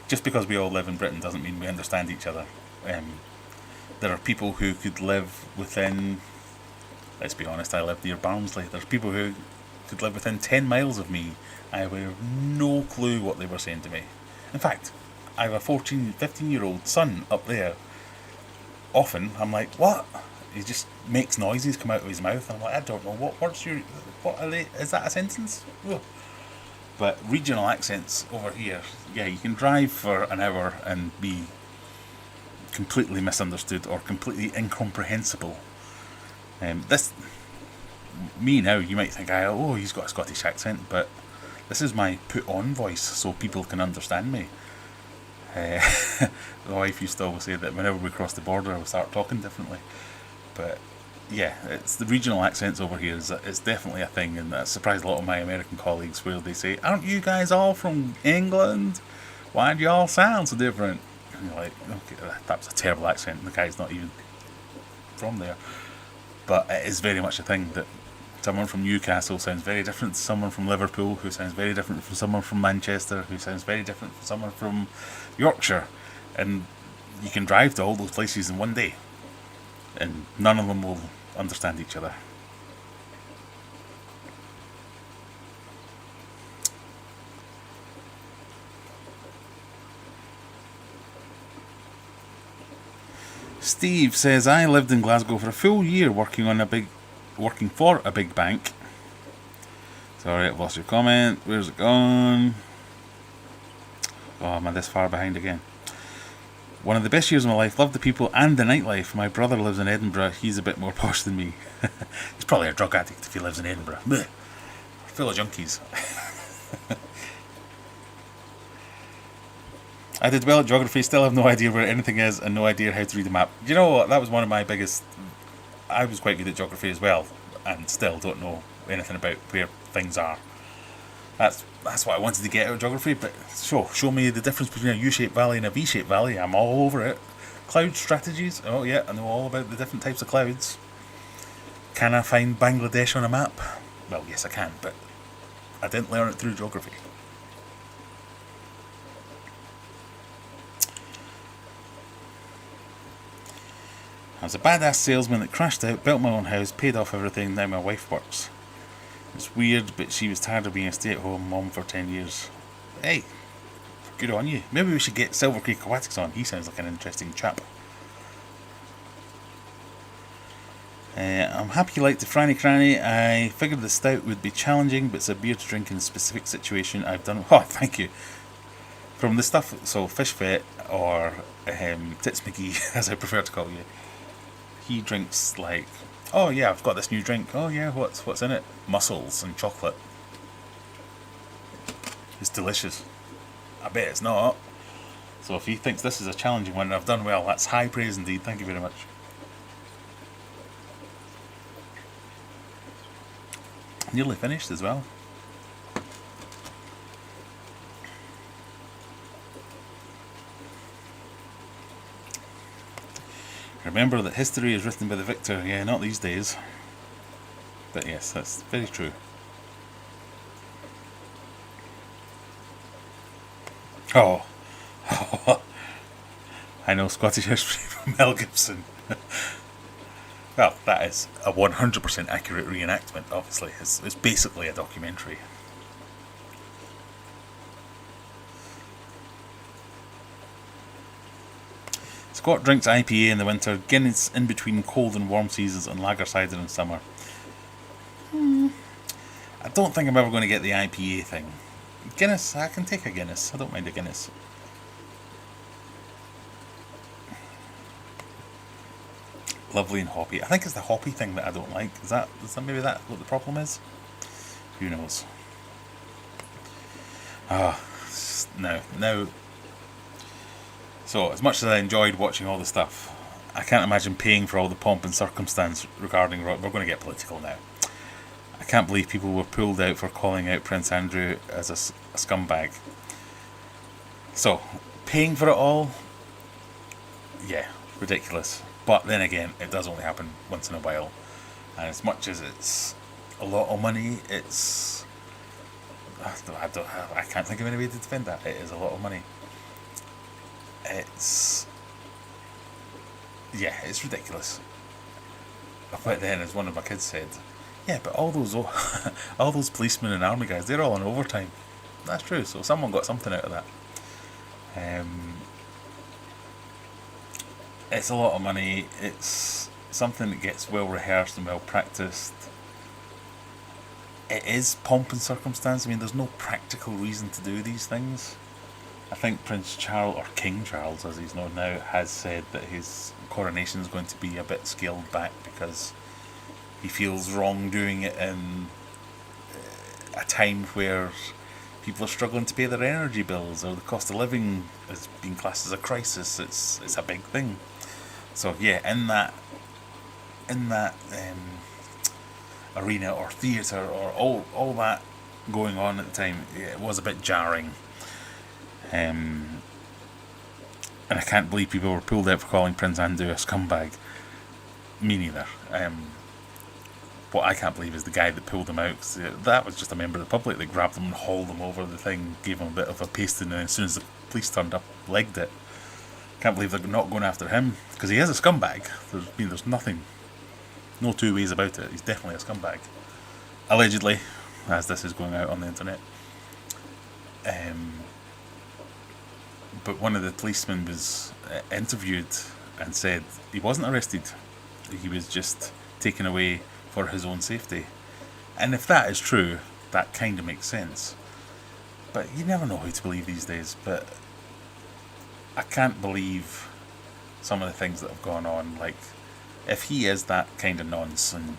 Just because we all live in Britain doesn't mean we understand each other. There are people who could live within, let's be honest, I live near Barnsley. There's people who could live within 10 miles of me. I have no clue what they were saying to me. In fact, I have a 15-year-old son up there. Often, I'm like, what? He just makes noises come out of his mouth. And I'm like, I don't know, what are they, is that a sentence? Ugh. But regional accents over here, yeah, you can drive for an hour and be completely misunderstood or completely incomprehensible. Me now, you might think, oh, he's got a Scottish accent, but this is my put-on voice, so people can understand me. The wife used to always say that whenever we cross the border, I would start talking differently. But yeah, it's the regional accents over here is definitely a thing, and that surprised a lot of my American colleagues, where they say, "Aren't you guys all from England? Why do you all sound so different?" And you're like, okay, that was a terrible accent. The guy's not even from there. But it is very much a thing that someone from Newcastle sounds very different to someone from Liverpool, who sounds very different from someone from Manchester, who sounds very different from someone from Yorkshire. And you can drive to all those places in one day, and none of them will understand each other. Steve says, I lived in Glasgow for a full year working for a big bank. Sorry, I've lost your comment. Where's it gone? Oh, am I this far behind again? One of the best years of my life. Loved the people and the nightlife. My brother lives in Edinburgh. He's a bit more posh than me. He's probably a drug addict if he lives in Edinburgh. Blech. Full of junkies. I did well at geography, still have no idea where anything is and no idea how to read a map. You know what, that was one of my biggest... I was quite good at geography as well, and still don't know anything about where things are. That's what I wanted to get out of geography, but show me the difference between a U-shaped valley and a V-shaped valley, I'm all over it. Cloud strategies, oh yeah, I know all about the different types of clouds. Can I find Bangladesh on a map? Well, yes I can, but I didn't learn it through geography. I was a badass salesman that crashed out, built my own house, paid off everything, now my wife works. It's weird, but she was tired of being a stay-at-home mum for 10 years. Hey, good on you. Maybe we should get Silver Creek Aquatics on. He sounds like an interesting chap. I'm happy you liked the Franny Cranny. I figured the Stout would be challenging, but it's a beer to drink in a specific situation. I've done... Oh, thank you. From the stuff, so Fish Vet, or Tits McGee, as I prefer to call you. He drinks like, oh yeah, I've got this new drink. Oh yeah, what's in it? Mussels and chocolate. It's delicious. I bet it's not. So if he thinks this is a challenging one and I've done well, that's high praise indeed. Thank you very much. Nearly finished as well. Remember that history is written by the victor. Yeah, not these days. But yes, that's very true. Oh. I know Scottish history from Mel Gibson. Well, that is a 100% accurate reenactment, obviously. It's basically a documentary. Scott drinks IPA in the winter, Guinness in between cold and warm seasons, and lager cider in summer. I don't think I'm ever going to get the IPA thing. Guinness, I can take a Guinness. I don't mind a Guinness. Lovely and hoppy. I think it's the hoppy thing that I don't like. Is that maybe that what the problem is? Who knows? Now. So, as much as I enjoyed watching all the stuff, I can't imagine paying for all the pomp and circumstance regarding... We're going to get political now. I can't believe people were pulled out for calling out Prince Andrew as a scumbag. So, paying for it all? Yeah, ridiculous. But then again, it does only happen once in a while. And as much as it's a lot of money, it's... I can't think of any way to defend that. It is a lot of money. It's... Yeah, it's ridiculous. But then, as one of my kids said, yeah, but all those all those policemen and army guys, they're all on overtime. That's true, so someone got something out of that. It's a lot of money. It's something that gets well rehearsed and well practiced. It is pomp and circumstance. I mean, there's no practical reason to do these things. I think Prince Charles, or King Charles as he's known now, has said that his coronation is going to be a bit scaled back because he feels wrong doing it in a time where people are struggling to pay their energy bills, or the cost of living is being classed as a crisis. It's a big thing. So yeah, in that arena or theatre or all that going on at the time, it was a bit jarring. And I can't believe people were pulled out for calling Prince Andrew a scumbag. Me neither. What I can't believe is the guy that pulled him out. 'Cause that was just a member of the public that grabbed him and hauled him over the thing, gave him a bit of a pasting, and as soon as the police turned up, legged it. Can't believe they're not going after him, because he is a scumbag. There's nothing, no two ways about it. He's definitely a scumbag. Allegedly, as this is going out on the internet. But one of the policemen was interviewed and said he wasn't arrested. He was just taken away for his own safety. And if that is true, that kind of makes sense. But you never know who to believe these days. But I can't believe some of the things that have gone on. Like, if he is that kind of nonce and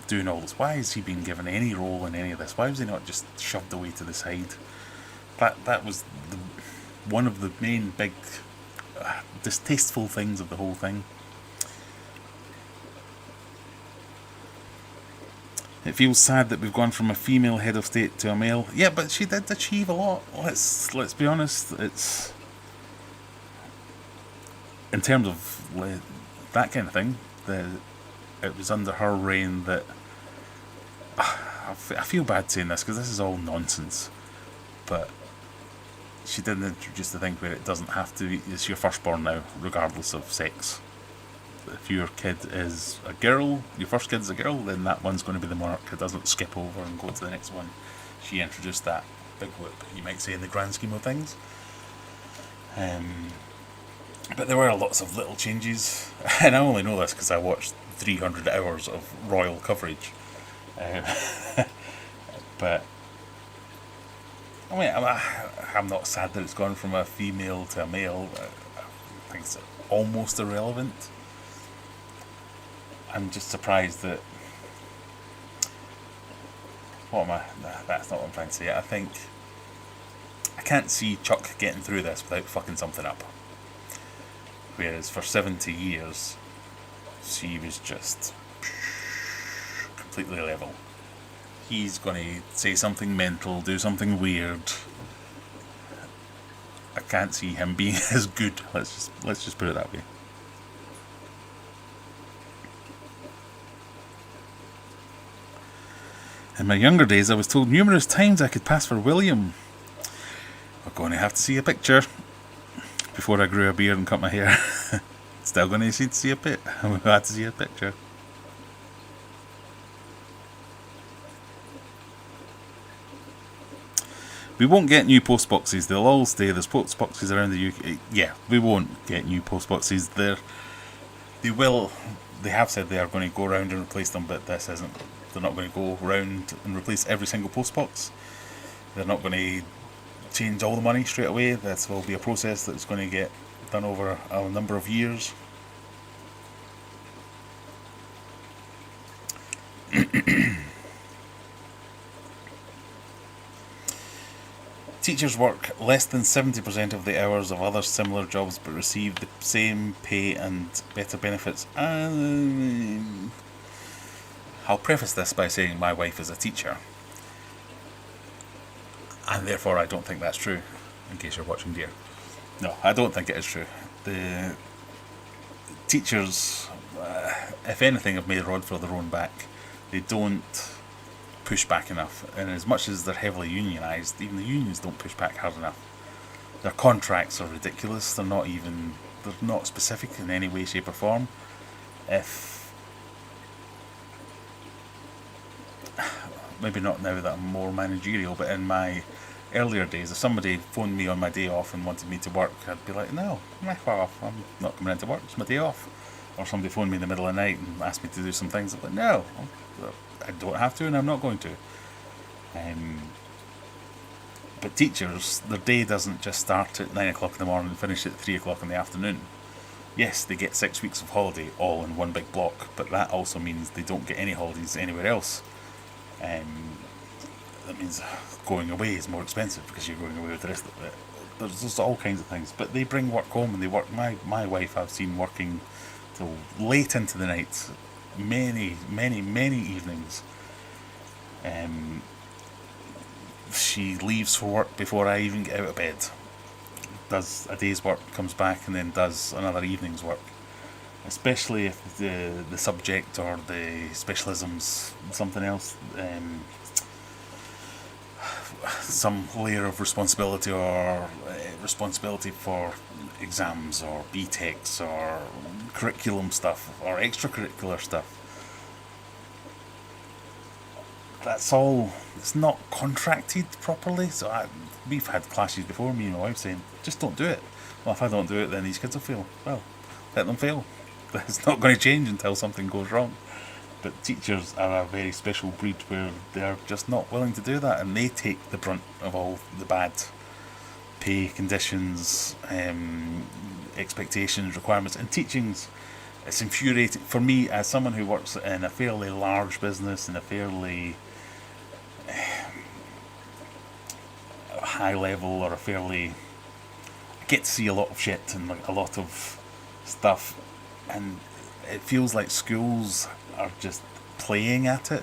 doing all this, why has he been given any role in any of this? Why was he not just shoved away to the side? That was one of the main big distasteful things of the whole thing. It feels sad that we've gone from a female head of state to a male. Yeah, but she did achieve a lot. Let's be honest. It's in terms of that kind of thing. It was under her reign that I feel bad saying this because this is all nonsense, but she did introduce the thing where it doesn't have to be, it's your firstborn now, regardless of sex. If your kid is a girl, your first kid is a girl, then that one's going to be the monarch. It doesn't skip over and go to the next one. She introduced that big whoop, you might say, in the grand scheme of things. But there were lots of little changes, and I only know this because I watched 300 hours of royal coverage. But I mean, I'm not sad that it's gone from a female to a male. I think it's almost irrelevant. I'm just surprised that... That's not what I'm trying to say. I think... I can't see Chuck getting through this without fucking something up. Whereas for 70 years, she was just completely level. He's going to say something mental, do something weird. I can't see him being as good. Let's just put it that way. In my younger days, I was told numerous times I could pass for William. We're going to have to see a picture before I grew a beard and cut my hair. Still going to see a bit. We'll have to see a picture. We won't get new post boxes. They'll all stay. There's post boxes around the UK. Yeah, we won't get new post boxes. They will. They have said they are going to go around and replace them, but this isn't. They're not going to go around and replace every single post box. They're not going to change all the money straight away. This will be a process that's going to get done over a number of years. Teachers work less than 70% of the hours of other similar jobs but receive the same pay and better benefits. I'll preface this by saying my wife is a teacher, and therefore I don't think that's true, in case you're watching, dear. No, I don't think it is true. The teachers, if anything, have made a rod for their own back. They don't push back enough, and as much as they're heavily unionised, even the unions don't push back hard enough. Their contracts are ridiculous. They're not specific in any way, shape or form. If maybe not now that I'm more managerial, but in my earlier days, if somebody phoned me on my day off and wanted me to work, I'd be like, no, F off, I'm not coming into work, it's my day off. Or somebody phoned me in the middle of the night and asked me to do some things, I'd be like, no, I don't have to and I'm not going to. But teachers, their day doesn't just start at 9 o'clock in the morning and finish at 3 o'clock in the afternoon. Yes, they get 6 weeks of holiday all in one big block, but that also means they don't get any holidays anywhere else. That means going away is more expensive because you're going away with the rest of it. There's just all kinds of things. But they bring work home and they work. My wife I've seen working till late into the night, many evenings. She leaves for work before I even get out of bed. Does a day's work, comes back and then does another evening's work. Especially if the subject or the specialism's something else. Some layer of responsibility or responsibility for exams or BTECs or curriculum stuff or extracurricular stuff. That's all, it's not contracted properly. So we've had clashes before, me and my wife saying, just don't do it. Well, if I don't do it, then these kids will fail. Well, let them fail. It's not going to change until something goes wrong. But teachers are a very special breed where they're just not willing to do that, and they take the brunt of all the bad pay conditions, expectations, requirements. And teaching's, it's infuriating for me as someone who works in a fairly large business, in a fairly high level or a fairly, I get to see a lot of shit and like a lot of stuff, and it feels like schools are just playing at it.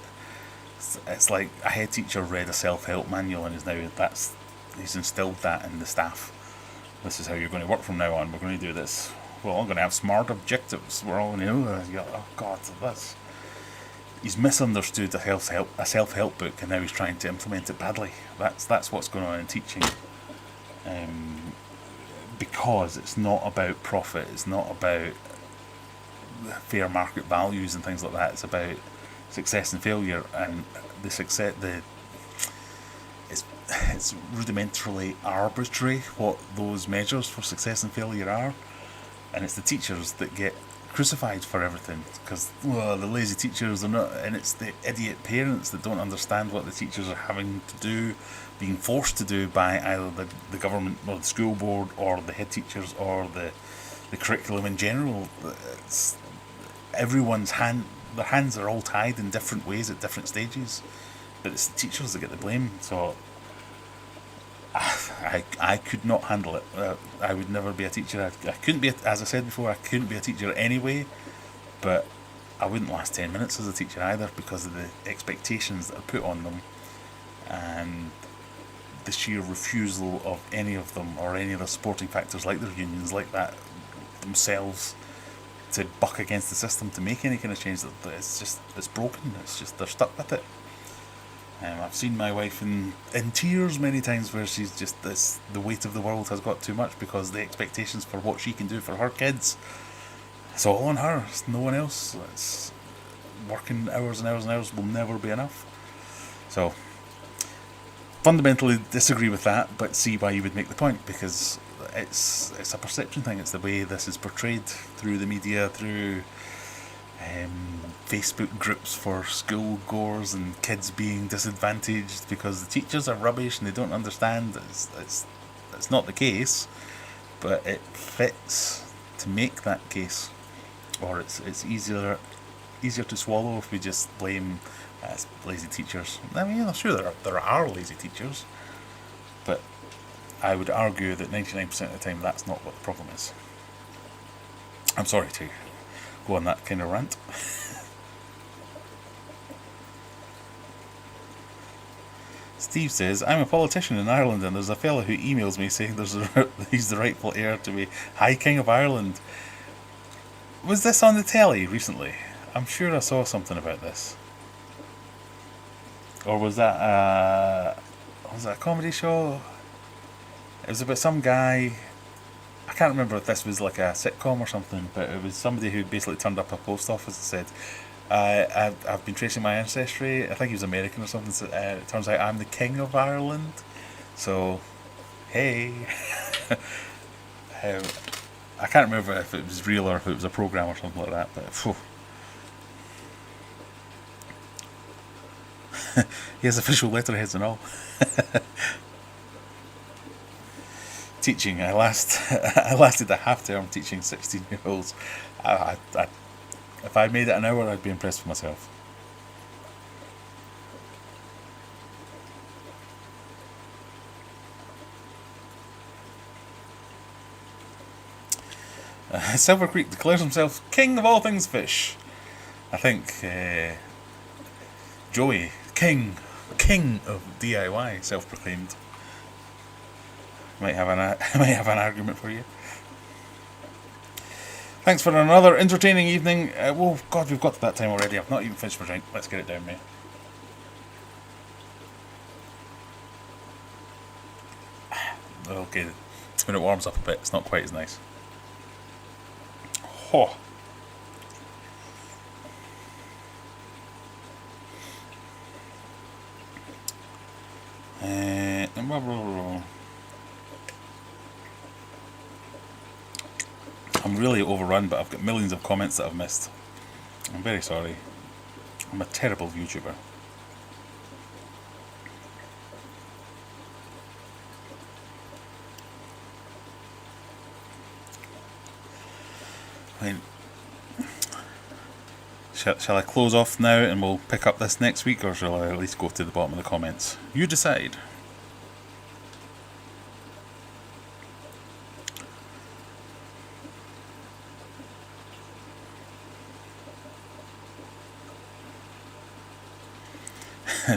It's like a head teacher read a self-help manual and he's instilled that in the staff. This is how you're going to work from now on. We're going to do this. We're all going to have smart objectives. We're all going to, oh God, that's. He's misunderstood a self-help book, and now he's trying to implement it badly. That's what's going on in teaching. Because it's not about profit. It's not about fair market values and things like that. It's about success and failure, and it's rudimentarily arbitrary what those measures for success and failure are, and it's the teachers that get crucified for everything because the lazy teachers are not, and it's the idiot parents that don't understand what the teachers are having to do, being forced to do by either the government or the school board or the head teachers or the curriculum in general. It's everyone's their hands are all tied in different ways at different stages, but it's the teachers that get the blame. So I could not handle it. I would never be a teacher. I couldn't be, as I said before, I couldn't be a teacher anyway, but I wouldn't last 10 minutes as a teacher either because of the expectations that are put on them and the sheer refusal of any of them or any of the supporting factors like their unions, like that themselves, to buck against the system to make any kind of change. It's broken. It's just they're stuck with it. I've seen my wife in tears many times where she's just the weight of the world has got too much because the expectations for what she can do for her kids, it's all on her. It's no one else. It's working hours and hours and hours will never be enough. So fundamentally disagree with that, but see why you would make the point, because it's a perception thing. It's the way this is portrayed through the media, through Facebook groups for school goers and kids being disadvantaged because the teachers are rubbish and they don't understand. It's not the case, but it fits to make that case, or it's easier to swallow if we just blame lazy teachers. I mean, sure there are lazy teachers, but I would argue that 99% of the time that's not what the problem is. I'm sorry to go on that kind of rant. Steve says, I'm a politician in Ireland and there's a fella who emails me saying he's the rightful heir to be High King of Ireland. Was this on the telly recently? I'm sure I saw something about this. Or was that a comedy show? It was about some guy. I can't remember if this was like a sitcom or something, but it was somebody who basically turned up a post office and said, I've been tracing my ancestry. I think he was American or something. So, it turns out I'm the king of Ireland. So, hey. I can't remember if it was real or if it was a program or something like that, but phew. He has official letterheads and all. Teaching, I lasted a half term teaching 16-year-olds. If I made it an hour, I'd be impressed with myself. Silver Creek declares himself king of all things fish. I think Joey, king of DIY, self-proclaimed. Might have an argument for you. Thanks for another entertaining evening. Oh God, we've got to that time already. I've not even finished my drink. Let's get it down, mate. Okay, when it warms up a bit, it's not quite as nice. Oh. I'm really overrun, but I've got millions of comments that I've missed. I'm very sorry. I'm a terrible YouTuber. I mean, shall I close off now and we'll pick up this next week, or shall I at least go to the bottom of the comments? You decide.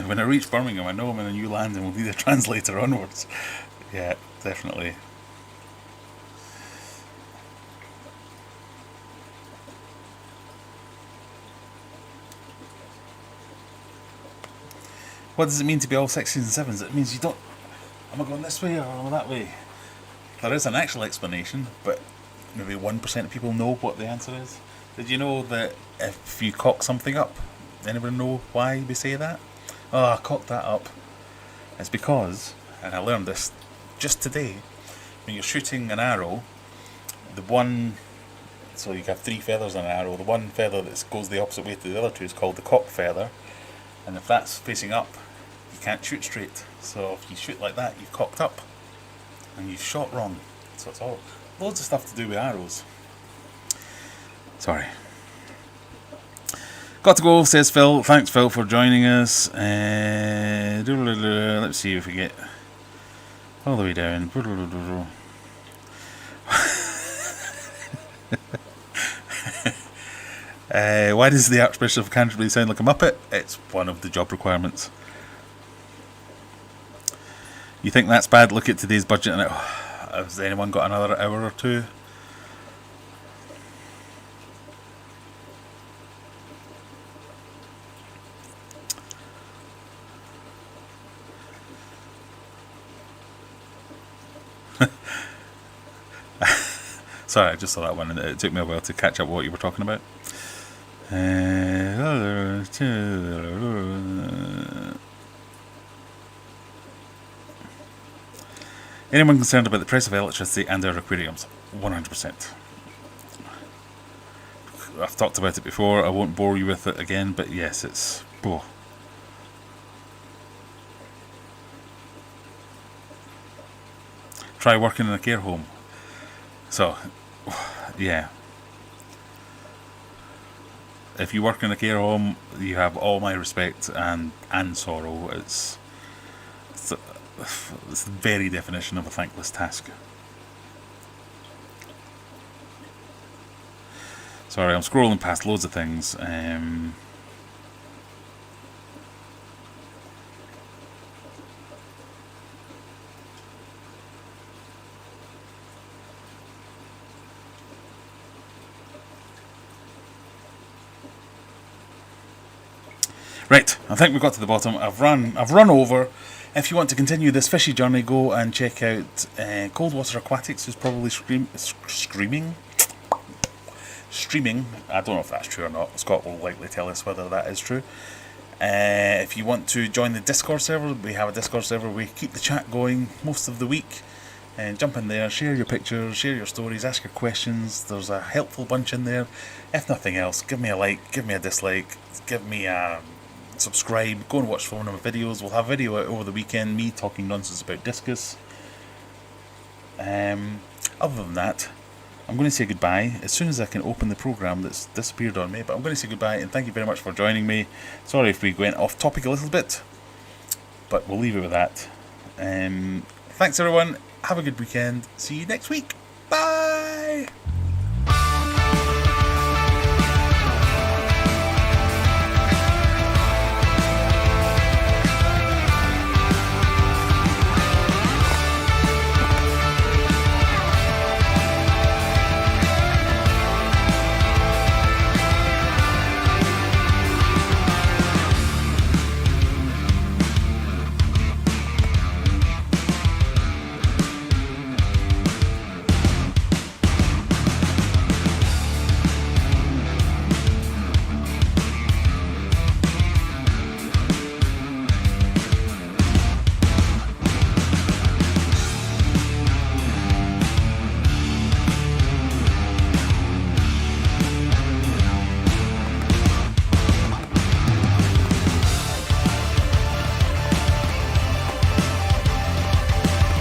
When I reach Birmingham, I know I'm in a new land and will need a translator onwards. Yeah, definitely. What does it mean to be all sixes and sevens? It means you don't... Am I going this way or am I that way? There is an actual explanation, but maybe 1% of people know what the answer is. Did you know that if you cock something up, anyone know why we say that? Oh, I cocked that up. It's because, and I learned this just today, when you're shooting an arrow, the one... So you have 3 feathers on an arrow. The one feather that goes the opposite way to the other 2 is called the cock feather. And if that's facing up, you can't shoot straight. So if you shoot like that, you've cocked up. And you've shot wrong. So it's all... loads of stuff to do with arrows. Sorry. Got to go, says Phil. Thanks, Phil, for joining us. Let's see if we get all the way down. Why does the Archbishop of Canterbury sound like a Muppet? It's one of the job requirements. You think that's bad? Look at today's budget and it... Has anyone got another hour or two? Sorry, I just saw that one and it took me a while to catch up what you were talking about. Anyone concerned about the price of electricity and our aquariums? 100%. I've talked about it before, I won't bore you with it again, but yes, it's... Oh. Try working in a care home. So, yeah. If you work in a care home, you have all my respect and sorrow. It's the very definition of a thankless task. Sorry, I'm scrolling past loads of things. Right, I think we got to the bottom. I've run over. If you want to continue this fishy journey, go and check out Coldwater Aquatics, who's probably streaming. I don't know if that's true or not. Scott will likely tell us whether that is true. If you want to join the Discord server, we have a Discord server. We keep the chat going most of the week. And jump in there, share your pictures, share your stories, ask your questions. There's a helpful bunch in there. If nothing else, give me a like, give me a dislike, give me a subscribe. Go and watch one of my videos. We'll have a video out over the weekend, me talking nonsense about discus. Other than that, I'm going to say goodbye as soon as I can open the program that's disappeared on me. But I'm going to say goodbye and thank you very much for joining me. Sorry if we went off topic a little bit, but we'll leave it with that. Thanks everyone. Have a good weekend. See you next week. Bye.